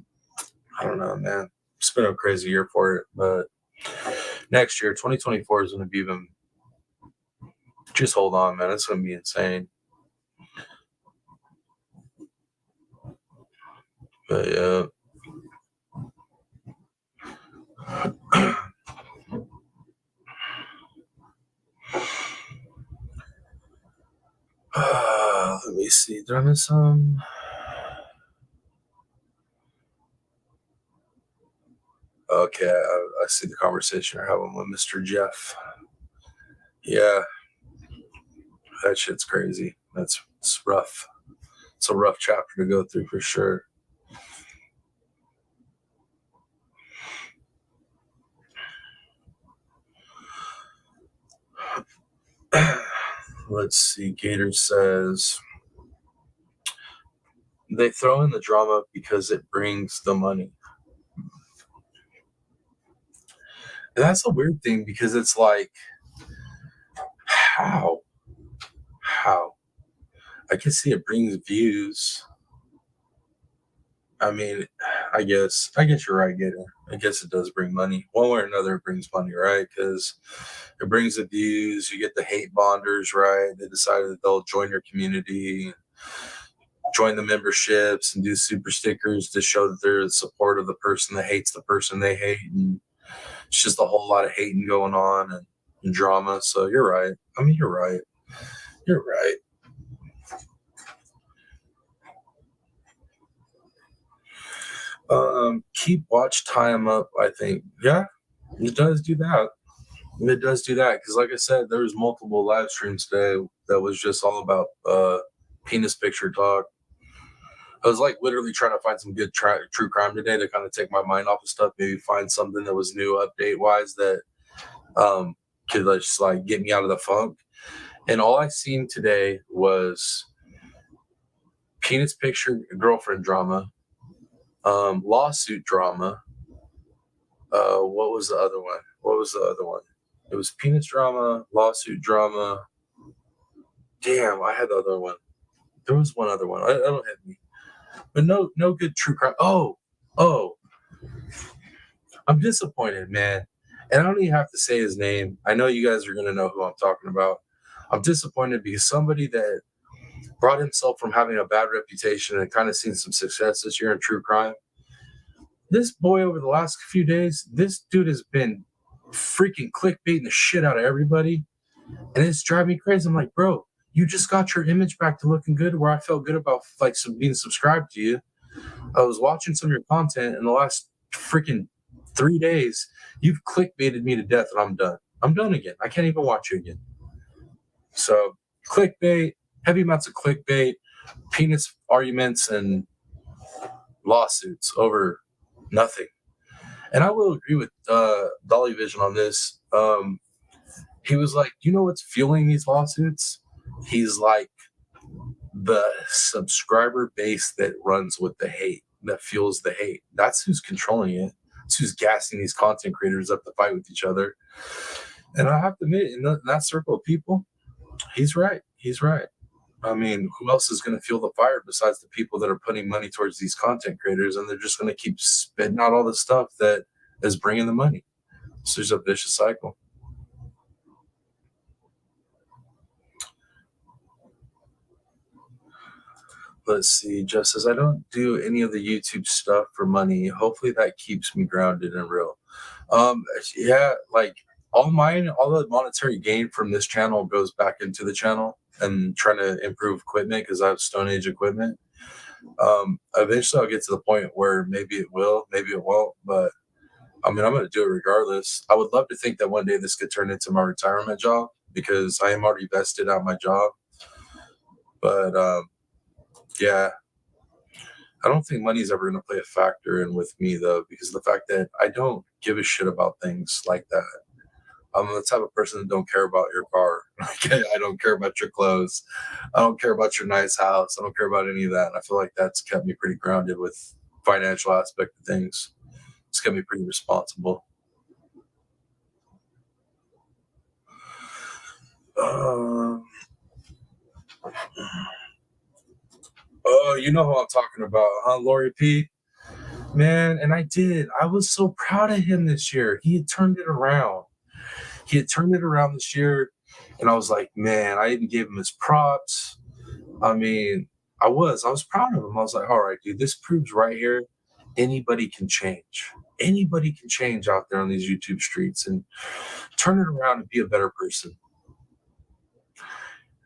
I don't know, man. It's been a crazy year for it, but next year, 2024, is going to be even. Just hold on, man. It's going to be insane. But yeah. Let me see. Did I miss some? Okay, I see the conversation you're having with Mr. Jeff. Yeah, that shit's crazy. It's rough. It's a rough chapter to go through for sure. Let's see. Gator says they throw in the drama because it brings the money. And that's a weird thing because it's like, how? How? I can see it brings views. I mean, I guess you're right, Gator. I guess it does bring money. One way or another, it brings money, right? Because it brings the views. You get the hate bonders, right? They decided that they'll join your community, join the memberships, and do super stickers to show that they're in support of the person that hates the person they hate. And it's just a whole lot of hating going on and drama. So you're right. I mean, you're right. You're right. Keep watch time up. I think, yeah, it does do that. It does do that because, like I said, there was multiple live streams today that was just all about penis picture talk. I was like literally trying to find some good true crime today to kind of take my mind off of stuff. Maybe find something that was new update wise that um, could just like get me out of the funk. And all I seen today was penis picture girlfriend drama, lawsuit drama. What was the other one? What was the other one? It was penis drama, lawsuit drama. Damn, I had the other one. There was one other one. I don't hit me, but no good true crime. Oh, I'm disappointed, man. And I don't even have to say his name. I know you guys are gonna know who I'm talking about. I'm disappointed because somebody that brought himself from having a bad reputation and kind of seen some success this year in true crime. This boy over the last few days, this dude has been freaking clickbaiting the shit out of everybody, and it's driving me crazy. I'm like, bro, you just got your image back to looking good, where I felt good about like being subscribed to you. I was watching some of your content in the last freaking 3 days. You've clickbaited me to death, and I'm done. I'm done again. I can't even watch you again. So clickbait, heavy amounts of clickbait, penis arguments, and lawsuits over nothing. And I will agree with Dolly Vision on this. He was like, you know what's fueling these lawsuits? He's like, the subscriber base that runs with the hate, that fuels the hate. That's who's controlling it. It's who's gassing these content creators up to fight with each other. And I have to admit, in that circle of people, he's right. He's right. I mean, who else is going to fuel the fire besides the people that are putting money towards these content creators? And they're just going to keep spitting out all the stuff that is bringing the money. So there's a vicious cycle. Let's see. Jeff says, I don't do any of the YouTube stuff for money. Hopefully that keeps me grounded and real. Yeah, like all the monetary gain from this channel goes back into the channel and trying to improve equipment because I have Stone Age equipment. Eventually I'll get to the point where maybe it will, maybe it won't, but I mean, I'm going to do it regardless. I would love to think that one day this could turn into my retirement job because I am already vested out my job. But yeah, I don't think money's ever going to play a factor in with me though, because the fact that I don't give a shit about things like that. I'm the type of person that don't care about your car. Okay, I don't care about your clothes. I don't care about your nice house. I don't care about any of that. And I feel like that's kept me pretty grounded with financial aspect of things. It's kept me pretty responsible. Um, oh, you know who I'm talking about, huh, Lori P? Man, and I did. I was so proud of him this year. He had turned it around. He had turned it around this year, and I was like, man, I even gave him his props. I mean, I was proud of him. I was like, all right, dude, this proves right here anybody can change. Anybody can change out there on these YouTube streets and turn it around and be a better person.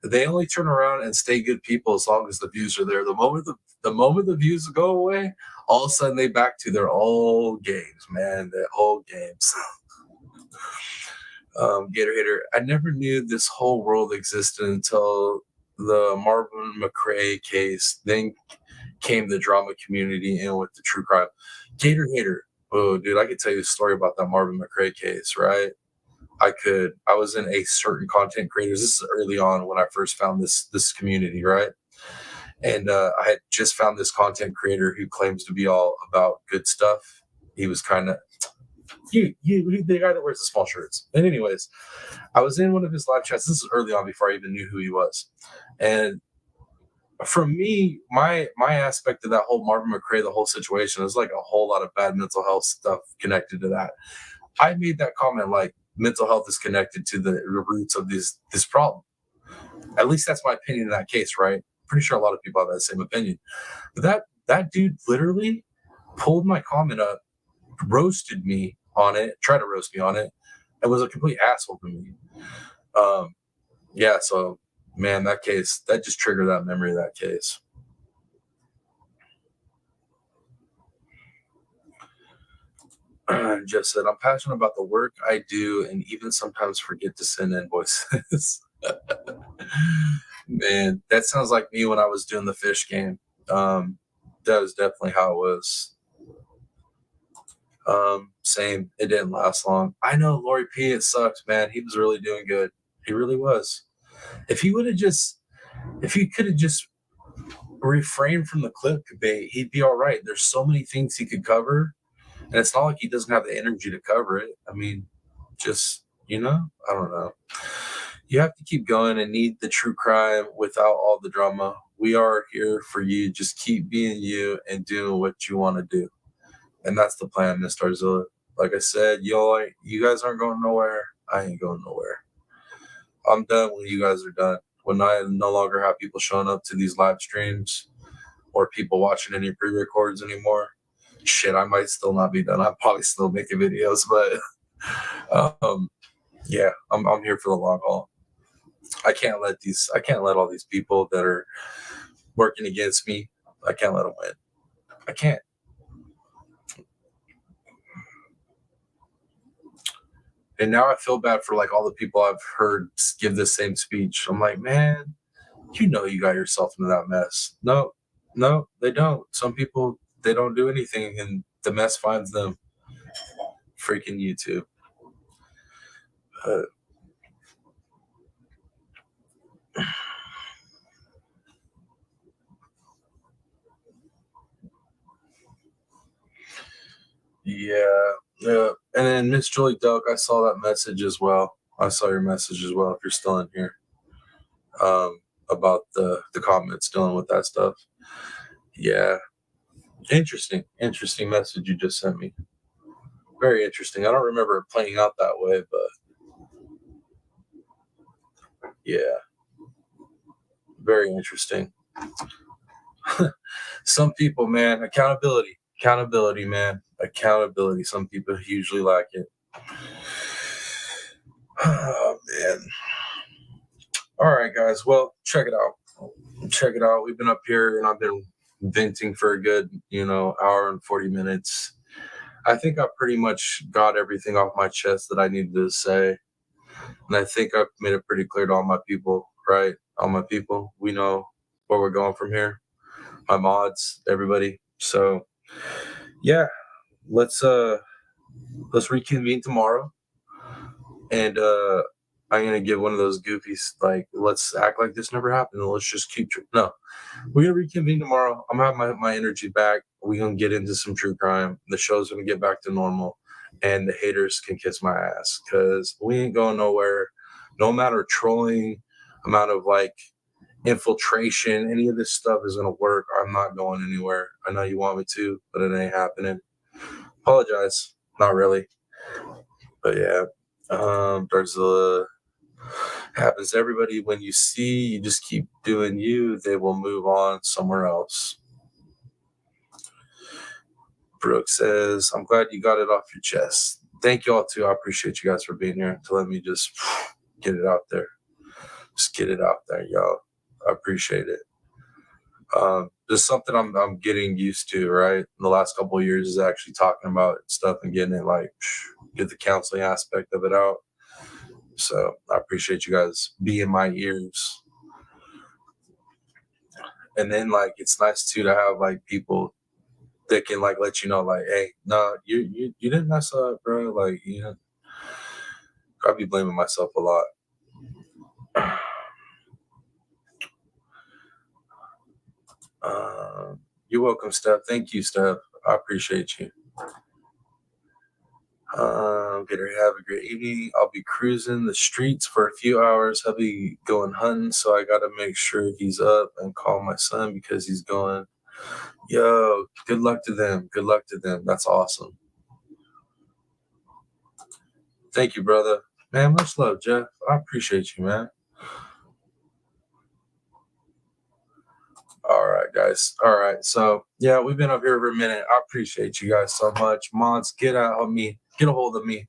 They only turn around and stay good people as long as the views are there. The moment the views go away, all of a sudden they back to their old games, man. Their old games. Gator Hater. I never knew this whole world existed until the Marvin McRae case. Then came the drama community in with the true crime. Gator Hater. Oh, dude, I could tell you a story about that Marvin McRae case, right? I could. I was in a certain content creators. This is early on when I first found this community, right? And I had just found this content creator who claims to be all about good stuff. He was kind of the guy that wears the small shirts. And anyways, I was in one of his live chats. This is early on before I even knew who he was. And from me, my aspect of that whole Marvin McRae, the whole situation, is like a whole lot of bad mental health stuff connected to that. I made that comment like mental health is connected to the roots of this problem. At least that's my opinion in that case, right? Pretty sure a lot of people have that same opinion. But that dude literally pulled my comment up, roasted me on it, tried to roast me on it, and was a complete asshole to me. Um, yeah, so man, that case that just triggered that memory of that case. Jeff said, "I'm passionate about the work I do, and even sometimes forget to send invoices." Man, that sounds like me when I was doing the fish game. That was definitely how it was. Same. It didn't last long. I know Lori P. It sucks, man. He was really doing good. He really was. If he would have just, if he could have just refrained from the clip debate, he'd be all right. There's so many things he could cover, and it's not like he doesn't have the energy to cover it. I mean, just I don't know. You have to keep going and need the true crime without all the drama. We are here for you. Just keep being you and doing what you want to do. And that's the plan, Miss Tarzilla. Like I said, you guys aren't going nowhere. I ain't going nowhere. I'm done when you guys are done. When I no longer have people showing up to these live streams or people watching any pre-records anymore, shit, I might still not be done. I'm probably still making videos, but yeah, I'm here for the long haul. I can't let all these people that are working against me. I can't let them win. I can't. And now I feel bad for like all the people I've heard give the same speech. I'm like, man, you got yourself into that mess. No, no, they don't. Some people they don't do anything, and the mess finds them. Freaking YouTube. Uh, yeah, yeah. And then Miss Julie Duck, I saw that message as well. I saw your message as well. If you're still in here, um, about the comments dealing with that stuff. Yeah, interesting message you just sent me. Very interesting. I don't remember it playing out that way, but yeah, very interesting. Some people, man, accountability, man, accountability. Some people usually lack it. Oh man. All right, guys. Well, check it out. Check it out. We've been up here, and I've been venting for a good, hour and 40 minutes. I think I pretty much got everything off my chest that I needed to say, and I think I've made it pretty clear to all my people. Right, all my people. We know where we're going from here. My mods, everybody. So yeah, let's uh let's reconvene tomorrow, and I'm gonna give one of those goofies like let's act like this never happened and let's just no, we're gonna reconvene tomorrow. I'm gonna have my energy back. We're gonna get into some true crime. The show's gonna get back to normal, and the haters can kiss my ass because we ain't going nowhere. No amount of trolling, amount of like infiltration, any of this stuff is gonna work. I'm not going anywhere. I know you want me to, but it ain't happening. Apologize. Not really. But yeah. There's Happens to everybody. When you see, you just keep doing you, they will move on somewhere else. Brooke says, I'm glad you got it off your chest. Thank you all too. I appreciate you guys for being here to let me just get it out there. Just get it out there, y'all. I appreciate it. Just something I'm getting used to, right? In the last couple of years is actually talking about stuff and getting it like get the counseling aspect of it out. So I appreciate you guys being my ears. And then like it's nice too to have like people that can like let you know like, hey, no, you didn't mess up, bro. Like, you know, I be blaming myself a lot. You're welcome, Steph. Thank you, Steph. I appreciate you. Get ready to have a great evening. I'll be cruising the streets for a few hours. I'll be going hunting, so I gotta make sure he's up and call my son because he's going. Yo, good luck to them. Good luck to them. That's awesome. Thank you, brother. Man, much love, Jeff. I appreciate you, man. All right, guys. All right. So yeah, we've been up here for a minute. I appreciate you guys so much. Mods, get out of me. Get a hold of me.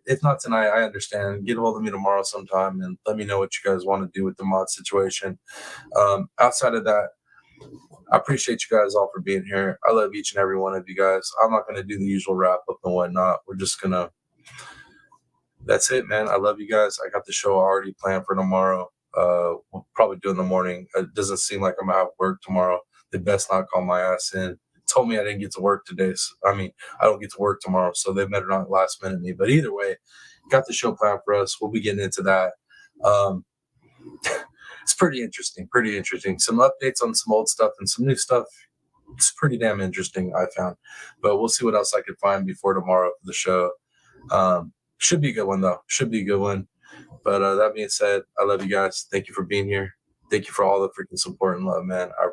If not tonight, I understand. Get a hold of me tomorrow sometime and let me know what you guys want to do with the mod situation. Outside of that, I appreciate you guys all for being here. I love each and every one of you guys. I'm not going to do the usual wrap up and whatnot. We're just going to, that's it, man. I love you guys. I got the show already planned for tomorrow. We'll probably do in the morning. It doesn't seem like I'm gonna have work tomorrow. They best not call my ass in. Told me I didn't get to work today. So, I mean, I don't get to work tomorrow, so they better not last minute me. But either way, got the show planned for us. We'll be getting into that. It's pretty interesting. Pretty interesting. Some updates on some old stuff and some new stuff. It's pretty damn interesting, I found. But we'll see what else I can find before tomorrow for the show. Should be a good one though. Should be a good one. But that being said, I love you guys. Thank you for being here. Thank you for all the freaking support and love, man. I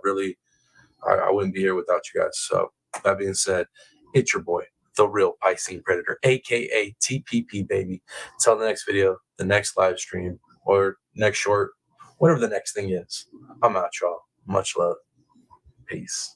wouldn't be here without you guys. So that being said, it's your boy, the real Piscine Predator, aka TPP baby. Until the next video, the next live stream, or next short, whatever the next thing is. I'm out, y'all. Much love. Peace.